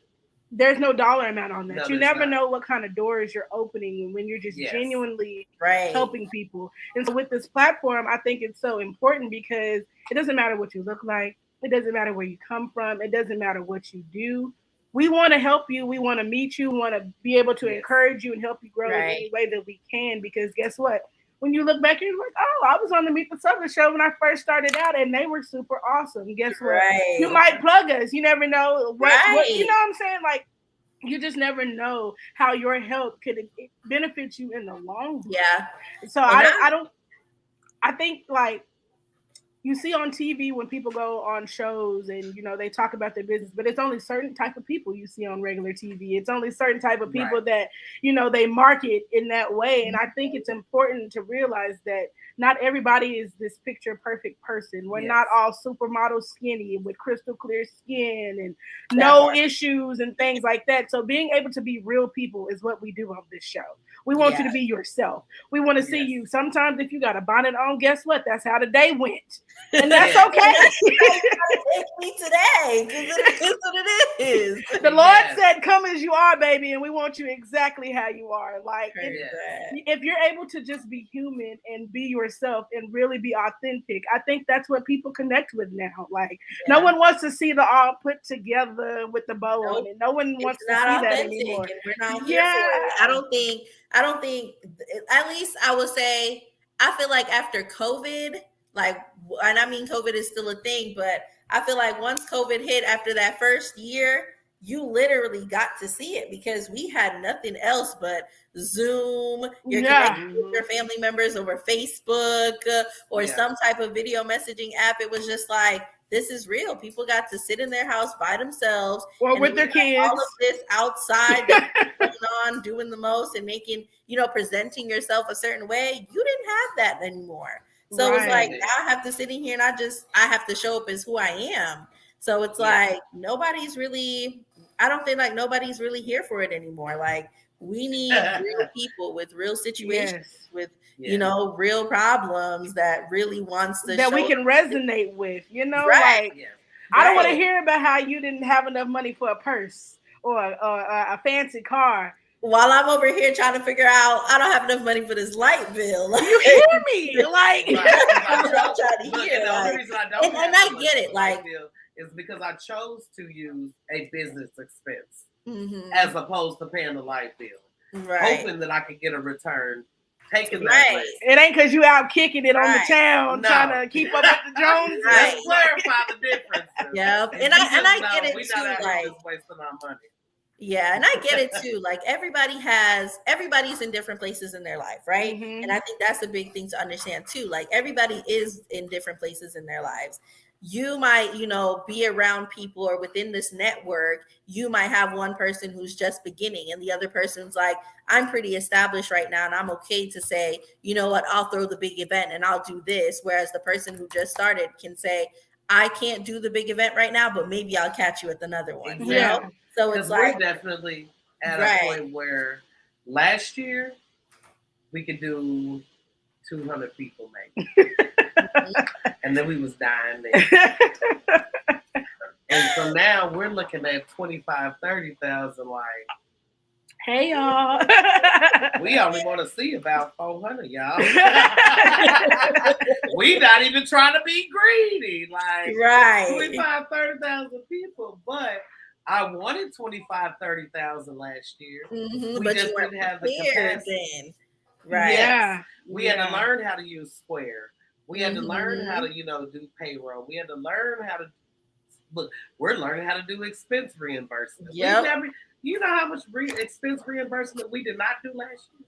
there's no dollar amount on that. No, you never know what kind of doors you're opening when you're just genuinely helping people. And so with this platform, I think it's so important, because it doesn't matter what you look like. It doesn't matter where you come from. It doesn't matter what you do. We want to help you. We want to meet you. We want to be able to encourage you and help you grow in any way that we can, because guess what? when you look back, you're like, oh, I was on the Meet the Subletts show when I first started out, and they were super awesome. Guess what? Right. You might plug us. You never know what you Right. know what I'm saying? Like, you just never know how your help could benefit you in the long run. Yeah. So I think like you see on TV when people go on shows and they talk about their business, but it's only certain type of people you see on regular TV. It's only certain type of people that they market in that way. And I think it's important to realize that not everybody is this picture perfect person. We're not all supermodel skinny with crystal clear skin and no issues and things like that. So being able to be real people is what we do on this show. We want you to be yourself. We want to see you. Sometimes if you got a bonnet on, guess what? That's how the day went. And that's okay. Me today, because it is what it is. The Lord said, come as you are, baby, and we want you exactly how you are. Like, if you're able to just be human and be yourself and really be authentic, I think that's what people connect with now. Like, no one wants to see the all put together with the bow on it. No one wants to see that anymore. And we're not here for it. I don't think, at least I would say, I feel like after COVID, like, and I mean, COVID is still a thing, but I feel like once COVID hit after that first year, you literally got to see it because we had nothing else but Zoom. You're connecting with your family members over Facebook or some type of video messaging app. It was just like, this is real. People got to sit in their house by themselves or with their kids. All of this outside going on, doing the most and making, presenting yourself a certain way. You didn't have that anymore. So it's like, now I have to sit in here and I have to show up as who I am. So it's like, I don't feel like nobody's really here for it anymore. Like, we need real people with real situations, with, real problems that really wants to that we can resonate with, like, I don't want to hear about how you didn't have enough money for a purse or a fancy car. While I'm over here trying to figure out, I don't have enough money for this light bill. You hear me? Like, I'm trying to hear. The only reason I don't and I get it. Like, is because I chose to use a business expense as opposed to paying the light bill, hoping that I could get a return. Taking that risk. It ain't because you out kicking it on the town trying to keep up with the Joneses. Let's clarify the difference. Yep, and I get it too. Like, just wasting our money. Yeah, and I get it too. Like, everybody's in different places in their life, right? And I think that's a big thing to understand too. Like, everybody is in different places in their lives. You might, be around people or within this network, you might have one person who's just beginning and the other person's like, I'm pretty established right now and I'm okay to say, you know what, I'll throw the big event and I'll do this. Whereas the person who just started can say, I can't do the big event right now, but maybe I'll catch you at another one. You know? So it's like, we're definitely at a point where last year we could do 200 people maybe. And then we was dying there. And so now we're looking at 25, 30,000 like, hey y'all. We only want to see about 400, y'all. We not even trying to be greedy. Like 25, 30,000 people. But I wanted 25, 30,000 last year. We but just didn't have the capacity. Right. Yes. We had to learn how to use Square. We had to learn how to, do payroll. We had to learn how to look. We're learning how to do expense reimbursement. Yep. You know how much expense reimbursement we did not do last year?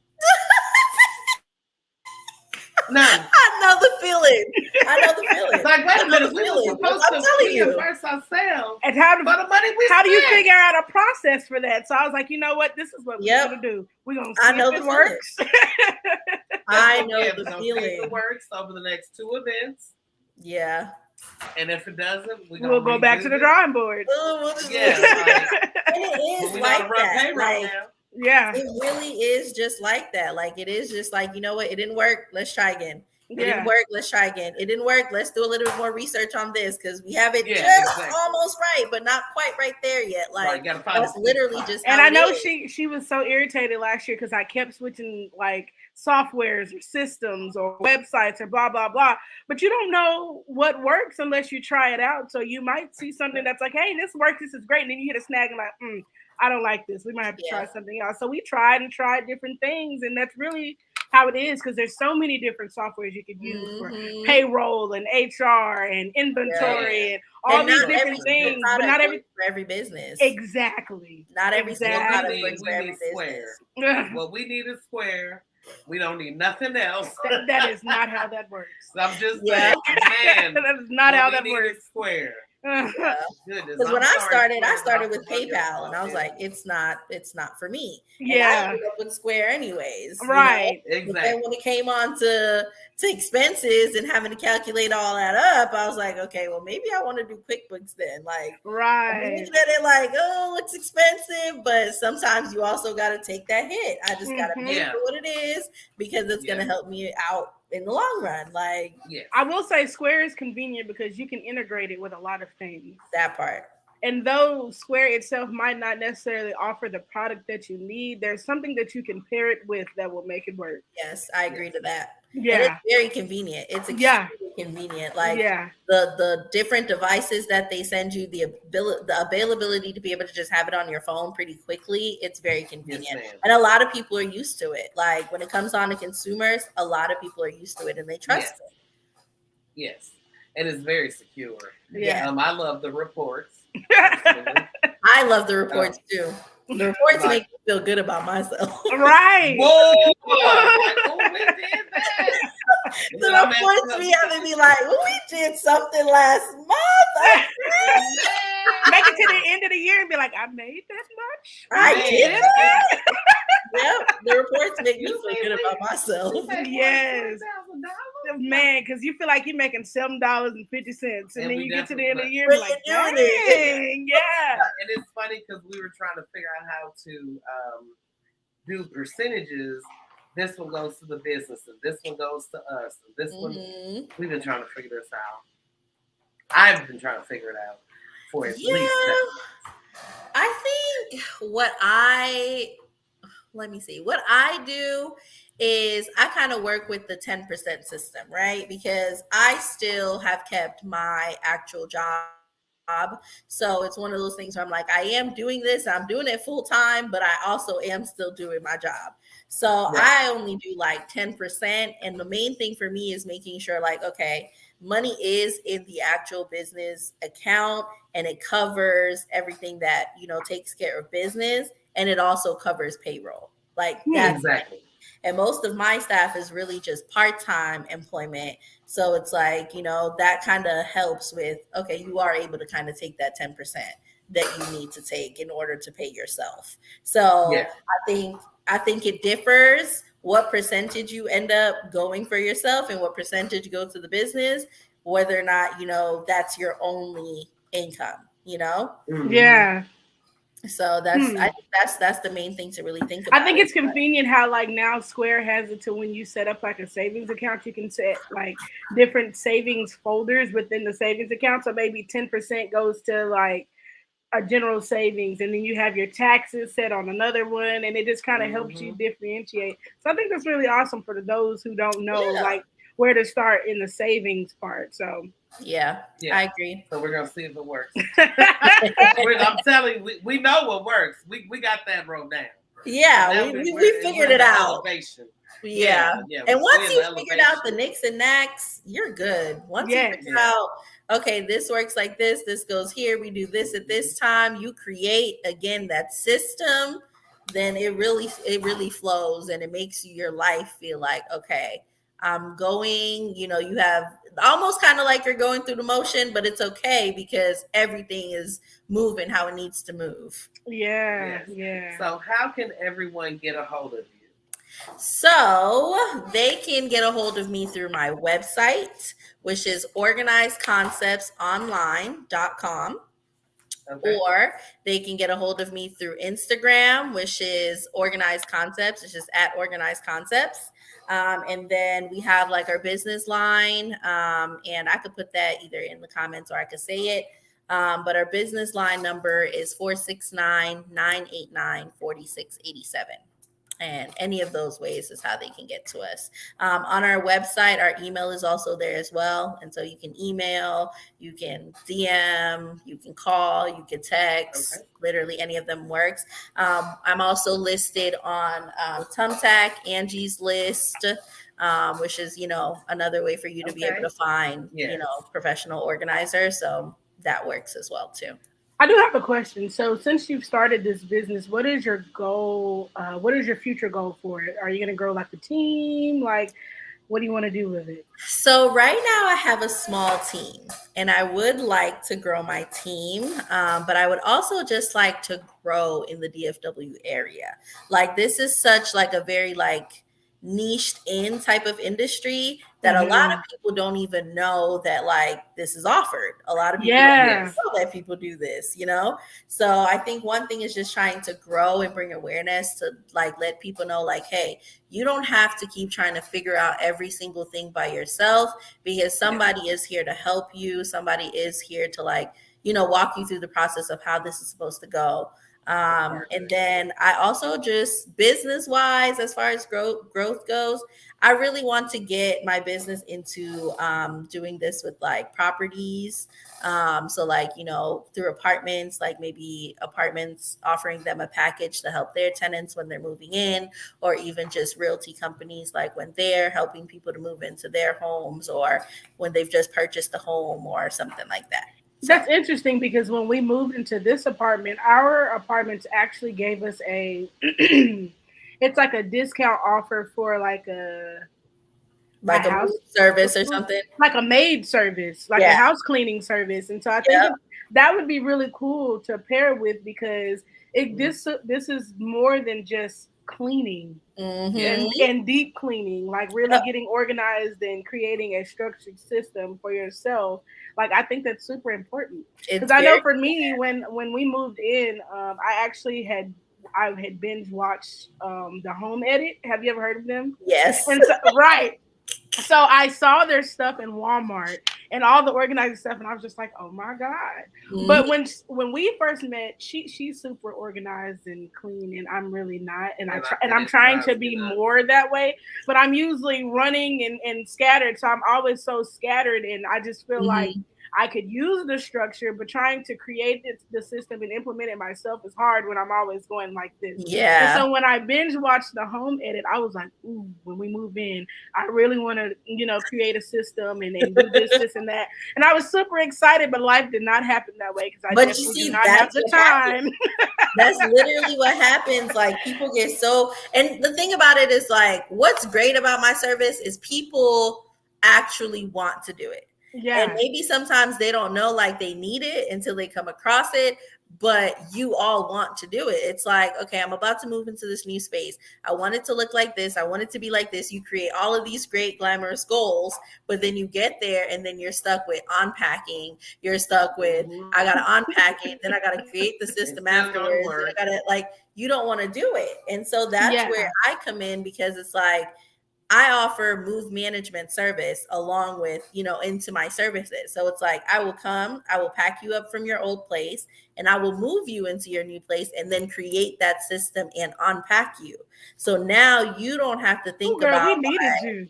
None. I know the feeling. Like, wait a minute, we were supposed to reimburse ourselves. And how for the money we how spent. do you figure out a process for that? So I was like, you know what? This is what we're going to do. We're going to see if it works. I know the feeling. If it works over the next 2 events. Yeah. And if it doesn't, we'll go back to the drawing board. And it is like that. Like, yeah. It really is just like that. Like, it is just like, you know what? It didn't work. Let's try again. It didn't work. Let's try again. It didn't work. Let's do a little bit more research on this because we have it almost right, but not quite right there yet. Like, that's literally just. And I know she was so irritated last year because I kept switching like softwares or systems or websites or blah blah blah. But you don't know what works unless you try it out. So you might see something that's like, hey, this works. This is great, and then you hit a snag and like, I don't like this. We might have to try something else. So we tried different things, and that's really how it is, because there's so many different softwares you could use for Mm-hmm. payroll and HR and Yeah. inventory and all And these not Excellent. every different single things, but product not works every for every business. exactly. Not every single What we product need, works Exactly. for we every need Square. business. What we need is Square. We don't need nothing else. That is not how that works. I'm just Yeah. saying, man. That is not What how we that need is works. Square. Yeah. Goodness, Because when I'm I sorry, Square, but I'm started with promoting your PayPal, and small I was like, business. it's not for me. And I Yeah, ended up with Square anyways, you know. right. But then Exactly. when it came on to expenses and having to calculate all that up, I was like, okay, well maybe I want to do QuickBooks then. Like I'm Right. looking at it like, oh, it's expensive, but sometimes you also got to take that hit. I just got to Hmm. pay Yeah. for what it is because it's going Yeah. to help me out in the long run. Like Yes. I will say Square is convenient because you can integrate it with a lot of things. that part. And though Square itself might not necessarily offer the product that you need, there's something that you can pair it with that will make it work. Yes, I agree to that. And it's Yeah. very convenient. It's Yeah. extremely convenient. Like Yeah. the different devices that they send you, the availability to be able to just have it on your phone pretty quickly, it's very Yes, convenient. ma'am. And a lot of people are used to it. Like when it comes on to consumers, a lot of people are used to it and they trust Yes. Yes. And it's very secure. it. Yeah. Yeah. I love the reports. Personally. I love the reports too. The reports Like, make me feel good about myself. Right. whoa! Like, oh, we did that. And The then I'm at reports the be having me like, oh, we did something last month. Make it to the end of the year and be like, I made that much. I Man, did man, it. Yep. The reports make me you feel made good we, about myself. we made Yes. $120,000. Man, because you feel like you're making $7.50, and And then we you get to the definitely end of the but- year But and be like, you're doing it. dang, yeah. And it's funny because we were trying to figure out how to do percentages. This one goes to the business, and this one goes to us, and this one. Mhm. We've been trying to figure this out. I've been trying to figure it out for at least 7 Yeah. months. I think let me see. What I do is I kind of work with the 10% system, right? Because I still have kept my actual job. So it's one of those things where I'm like, I am doing this, I'm doing it full time, but I also am still doing my job. So Right. I only do like 10%. And the main thing for me is making sure, like, okay, money is in the actual business account and it covers everything that, takes care of business, and it also covers payroll. Like that's Exactly. and most of my staff is really just part-time employment. So it's like, that kind of helps with, okay, you are able to kind of take that 10% that you need to take in order to pay yourself. So Yeah. I think it differs what percentage you end up going for yourself and what percentage go to the business, whether or not, that's your only income. Mhm. Yeah. So I think that's the main thing to really think about. I think it's convenient how like now Square has it to when you set up like a savings account, you can set like different savings folders within the savings account. So maybe 10% goes to like a general savings, and then you have your taxes set on another one, and it just kind of helps you Mhm. differentiate. So I think that's really awesome for those who don't know Yeah. like where to start in the savings part. So Yeah, Yeah. I agree. So we're gonna see if it works. I'm telling you, we know what works. We got that rolled down. Yeah, Now we we're figured in it the out. elevation. Yeah. Yeah. And we're once in you the figured out the elevation. nicks and knacks, you're good. Once you Yes. figure out, okay, this works like this goes here, we do this at this time, you create again that system, then it really flows and it makes your life feel like, okay, I'm going, you have almost kind of like you're going through the motion, but it's okay because everything is moving how it needs to move. Yeah, Yes. yeah. So how can everyone get a hold of you? So they can get a hold of me through my website, which is organizedconceptsonline.com. Okay. Or they can get a hold of me through Instagram, which is Organized Concepts. It's just at Organized Concepts. And then we have like our business line. And I could put that either in the comments or I could say it. But our business line number is 469-989-4687. And any of those ways is how they can get to us. On our website, our email is also there as well. And so you can email, you can DM, you can call, you can text. Okay. Literally any of them works. I'm also listed on Thumbtack, Angie's List, which is, another way for you to be able Okay. to find, Yes. professional organizers. So that works as well too. I do have a question. So, since you've started this business, what is your goal? What is your future goal for it? Are you going to grow like a team? Like, what do you want to do with it? So right now I have a small team and I would like to grow my team, but I would also just like to grow in the DFW area. Like this is such like a very like niched in type of industry that a lot of Mhm. people don't even know that like this is offered. A lot of people don't Yeah. even know that people do this. So I think one thing is just trying to grow and bring awareness to like let people know like, hey, you don't have to keep trying to figure out every single thing by yourself because somebody is here to help you. Somebody is here to like, walk you through the process of how this is supposed to go. And then I also just business wise, as far as growth goes, I really want to get my business into doing this with like properties. So like, through apartments, like maybe apartments offering them a package to help their tenants when they're moving in, or even just realty companies, like when they're helping people to move into their homes or when they've just purchased a home or something like that. So, That's interesting because when we moved into this apartment, our apartments actually gave us a it's like a discount offer for like a like a house move service or something. like a maid service, like a Yeah. house cleaning service. And so I think Yep. that would be really cool to pair with because this is more than just cleaning Mm-hmm. and deep cleaning, like really Yep. getting organized and creating a structured system for yourself. Like I think that's super important because It's I know very for me when we moved in, I had binge watched the Home Edit. Have you ever heard of them? yes. And so, right, so I saw their stuff in Walmart and all the organizing stuff, and I was just like, "Oh my god!" But Mhm. when we first met, she's super organized and clean, and I'm really not. And And I'm it trying drives to me be nuts. more that way, but I'm usually running and scattered, so I'm always so scattered, and I just feel like Mhm. I could use the structure, but trying to create the system and implement it myself is hard when I'm always going like this. And Yeah. so when I binge watched the Home Edit, I was like, "Ooh, when we move in, I really want to, create a system and do this and that." And I was super excited, but life did not happen that way because I But you definitely do see, not have that's the what happens. time. That's literally what happens. Like people get so, and the thing about it is like, what's great about my service is people actually want to do it. And Yeah. maybe sometimes they don't know like they need it until they come across it, but you all want to do it. It's like, okay, I'm about to move into this new space. I want it to look like this. I want it to be like this. You create all of these great glamorous goals, but then you get there and then you're stuck with unpacking. You're stuck with, I got to unpack it. Then I got to create the It's system still gonna afterwards. Then work. I got to like, you don't want to do it. And so that's where Yeah. I come in because it's like, I offer move management service along with, into my services. So it's like, I will come, I will pack you up from your old place and I will move you into your new place and then create that system and unpack you. So now you don't have to Oh, think girl, about we needed you.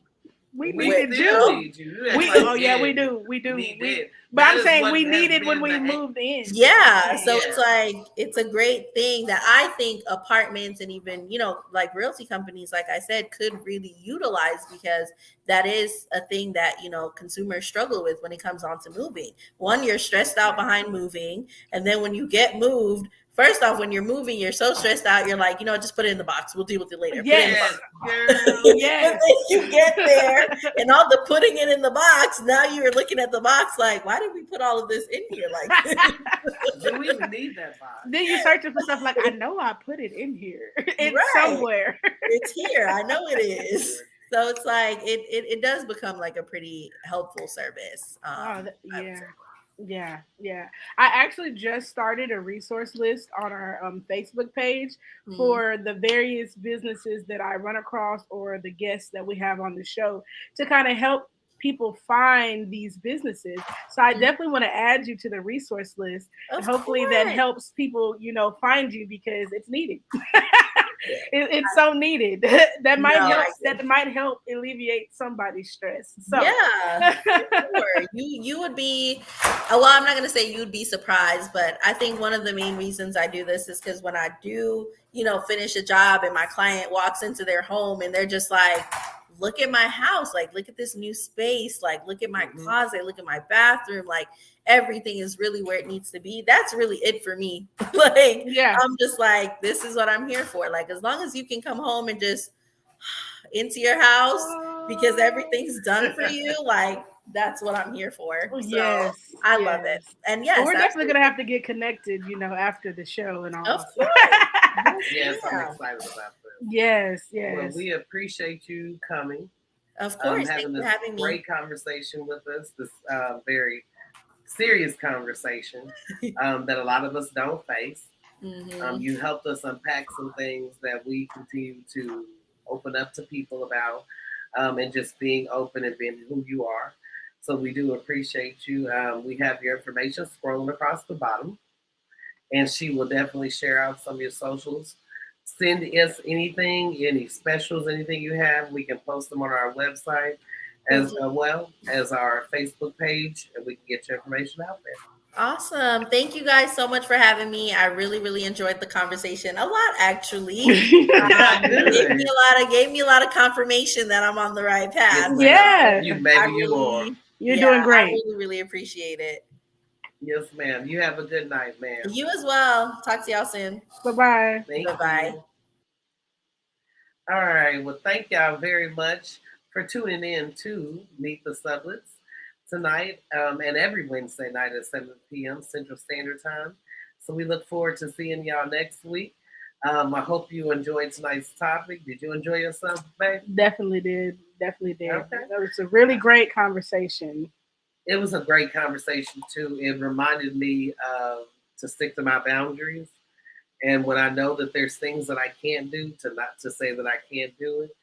We We needed still you. need you. You act We like oh yeah, we dead. do. We do. We We did. but That I'm is saying what we has needed when been we the moved in. Is what I'm yeah, so saying. it's like it's a great thing that I think apartments and even like realty companies, like I said, could really utilize because that is a thing that consumers struggle with when it comes on to moving. One, you're stressed out behind moving, and then when you get moved, first off, when you're moving, you're so stressed out, you're like, just put it in the box. We'll deal with it later. Put it in the box. Yes. Yes, girl. But Yes. then you get there and all the putting it in the box, now you're looking at the box like, why did we put all of this in here like this? Do we even need that box? Then you're searching for stuff like I know I put it in here. It's Right. somewhere. It's here. I know it is. So it's like it does become like a pretty helpful service. I would Yeah. say. Yeah. I actually just started a resource list on our Facebook page Mhm. for the various businesses that I run across or the guests that we have on the show to kind of help people find these businesses. So I definitely want to add you to the resource list and Of hopefully that course. helps people, find you because it's needed. It's so needed. That No, might help. I That might help alleviate somebody's stress. So yeah, sure. You would be well, I'm not gonna say you'd be surprised, but I think one of the main reasons I do this is because when I do, finish a job and my client walks into their home and they're just like, look at my house, like look at this new space, like look at my closet, look at my bathroom, like everything is really where it needs to be. That's really it for me. Like yeah, I'm just like, this is what I'm here for. Like as long as you can come home and just into your house because everything's done for you, like that's what I'm here for. So yes, I love it. yes. And But yes, we're definitely gonna absolutely. have to get connected, after the show and Of all. course. Yes, Yes, I'm ma'am. excited about this. Yes, Well, yes. we appreciate you coming, Of course. Thank having you for this having me. great conversation with us, this very serious conversation that a lot of us don't face. Hmm. You helped us unpack some things that we continue to open up to people about, and just being open and being who you are. So we do appreciate you. We have your information scrolling across the bottom, and she will definitely share out some of your socials. Send us anything, any specials, anything you have. We can post them on our website as well as our Facebook page, and we can get your information out there. Awesome. Thank you guys so much for having me. I really, really enjoyed the conversation. A lot actually. Good. Gave me a lot of confirmation that I'm on the right Yes, path. ma'am. Yeah, You I maybe you are. really, you're yeah, doing I great. really, really appreciate it. Yes, ma'am. You have a good night, ma'am. You as well. Talk to y'all soon. Bye bye. Thank Bye bye. you. All right. Well, thank y'all very much for tuning in to Meet the Subletts tonight, and every Wednesday night at 7 p.m. Central Standard Time. So we look forward to seeing y'all next week. I hope you enjoyed tonight's topic. Did you enjoy yourself, babe? Definitely did. Definitely did. Okay. That was a really great conversation. It was a great conversation, too. It reminded me to stick to my boundaries. And when I know that there's things that I can't do, to not to say that I can't do it.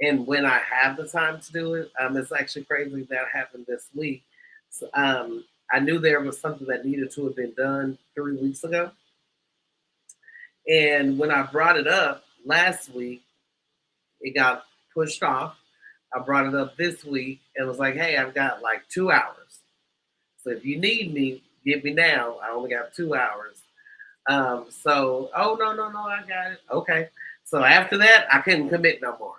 And when I have the time to do it, it's actually crazy that happened this week. So, I knew there was something that needed to have been done 3 weeks ago. And when I brought it up last week, it got pushed off. I brought it up this week and was like, hey, I've got like 2 hours. So if you need me, get me now. I only got 2 hours. So, no, no, no, I got it. Okay. So after that, I couldn't commit no more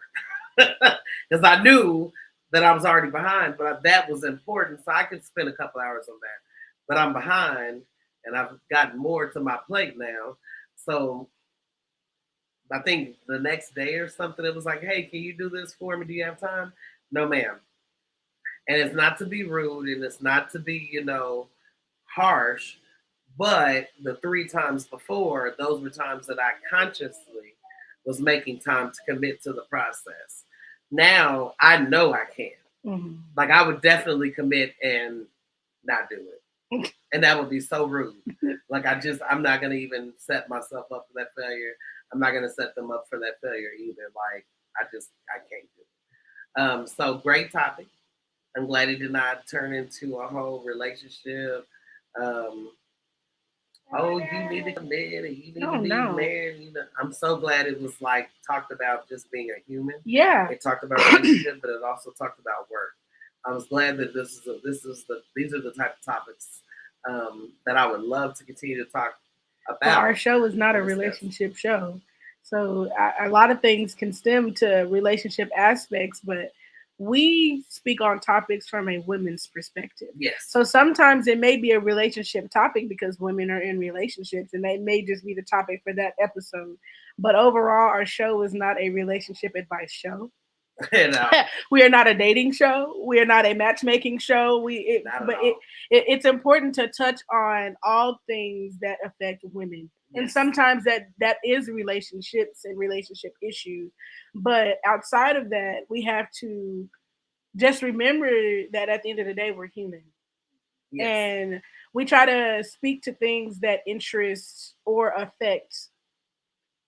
because I knew that I was already behind, but that was important. So I could spend a couple hours on that. But I'm behind and I've gotten more to my plate now. So I think the next day or something, it was like, hey, can you do this for me? Do you have time? No, ma'am. And it's not to be rude and it's not to be, harsh. But the 3 times before, those were times that I consciously was making time to commit to the process. Now I know I can. Mm-hmm. Like I would definitely commit and not do it. And that would be so rude. Like I'm not gonna even set myself up for that failure. I'm not gonna set them up for that failure either. Like I can't do it. So great topic. I'm glad it did not turn into a whole relationship. Um, oh, you need to commit and you need to be married. I'm so glad it was like talked about just being a human. Yeah. It talked about relationship, but it also talked about work. I was glad that these are the type of topics that I would love to continue to talk about. Well, our show is not a relationship show. So a lot of things can stem to relationship aspects, but we speak on topics from a women's perspective. Yes. So sometimes it may be a relationship topic because women are in relationships and that may just be the topic for that episode. But overall, our show is not a relationship advice show. We are not a dating show. We are not a matchmaking show. It's important to touch on all things that affect women. Yes. And sometimes that is relationships and relationship issues. But outside of that, we have to just remember that at the end of the day, we're human. Yes. And we try to speak to things that interest or affect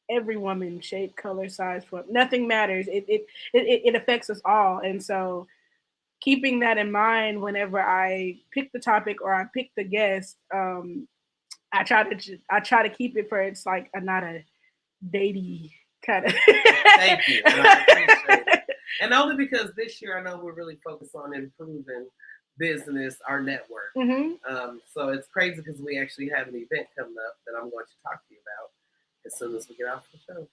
every woman, shape, color, size, form. Nothing matters. It affects us all. And so keeping that in mind whenever I pick the topic or I pick the guest, I try to keep it for it's like not a datey kind of. Thank you. And I appreciate it. And only because this year I know we're really focused on improving business, our network. So it's crazy because we actually have an event coming up that I'm going to talk to you about as soon as we get off the show.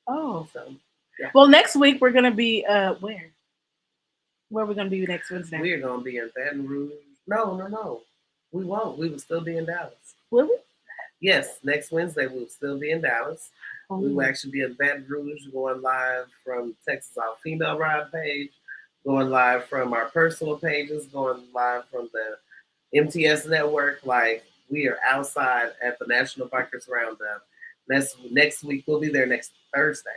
Oh. So, yeah. Well, next week we're going to be, where? Where are we going to be next Wednesday? We're going to be in Baton Rouge. No. We won't. We will still be in Dallas. Will we? Yes, next Wednesday we'll still be in Dallas. Oh. We will actually be in Baton Rouge going live from Texas All Female Ride page, going live from our personal pages, going live from the MTS network. Like, we are outside at the National Bikers Roundup. Next week, we'll be there next Thursday.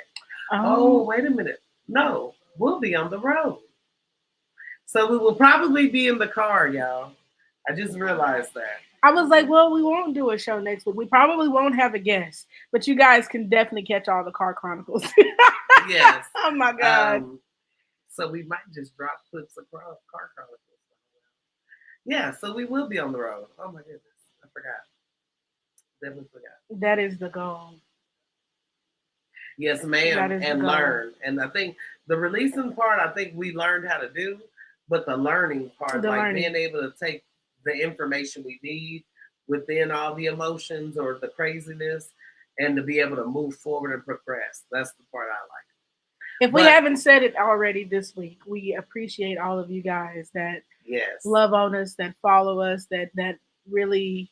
Oh, wait a minute. No, we'll be on the road. So we will probably be in the car, y'all. I just realized that. I was like, well, we won't do a show next week. We probably won't have a guest, but you guys can definitely catch all the car chronicles. Yes. Oh my God. So we might just drop clips of car chronicles. Yeah, so we will be on the road. Oh my goodness. I forgot. Definitely forgot. That is the goal. Yes, ma'am. And learn. And I think the releasing part, I think we learned how to do, but the learning part, being able to take the information we need within all the emotions or the craziness and to be able to move forward and progress. That's the part I like. If we haven't said it already this week, we appreciate all of you guys that love on us, that follow us, that really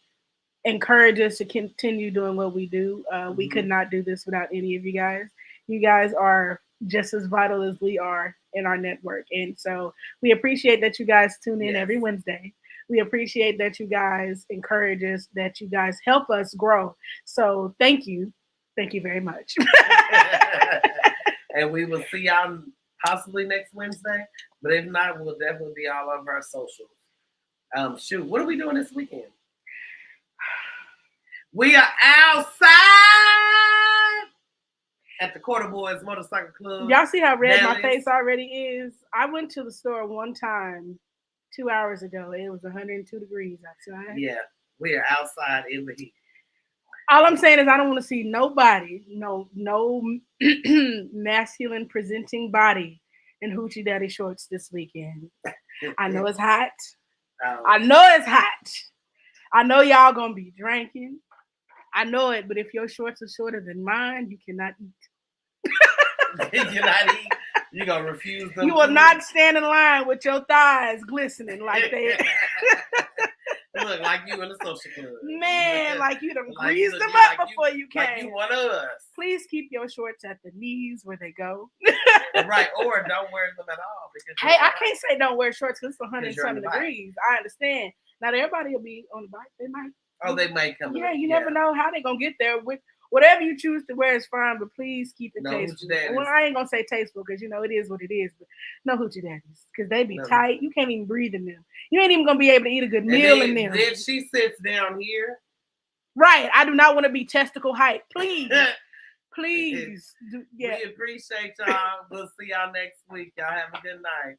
encourage us to continue doing what we do. We could not do this without any of you guys. You guys are just as vital as we are in our network. And so we appreciate that you guys tune in every Wednesday. We appreciate that you guys encourage us, that you guys help us grow. So thank you. Thank you very much. And we will see y'all possibly next Wednesday. But if not, we'll definitely be all over our socials. What are we doing this weekend? We are outside at the Quarter Boys Motorcycle Club. Y'all see how red my face already is? I went to the store one time 2 hours ago. It was 102 degrees outside. Yeah, we are outside in the heat. All I'm saying is I don't want to see nobody, no masculine presenting body in Hoochie Daddy shorts this weekend. I know it's hot. I know it's hot. I know y'all gonna be drinking. I know it, but if your shorts are shorter than mine, you cannot eat. You cannot eat. You're gonna refuse them. You will not stand in line with your thighs glistening like they look like you in a social club. Man, like you done greased them up before you came. Like you one of us. Please keep your shorts at the knees where they go. Right, or don't wear them at all. Hey, I can't say don't wear shorts because it's 107 degrees. I understand. Not everybody will be on the bike. They might. Oh, they might come. Yeah, you never know how they're gonna get there. With whatever you choose to wear is fine, but please keep it tasteful. Well, I ain't gonna say tasteful because you know it is what it is. But no hoochie daddies because they be tight. You can't even breathe in them. You ain't even gonna be able to eat a good meal in them. Then she sits down here. Right. I do not want to be testicle height. Please. Please. We appreciate y'all. We'll see y'all next week. Y'all have a good night.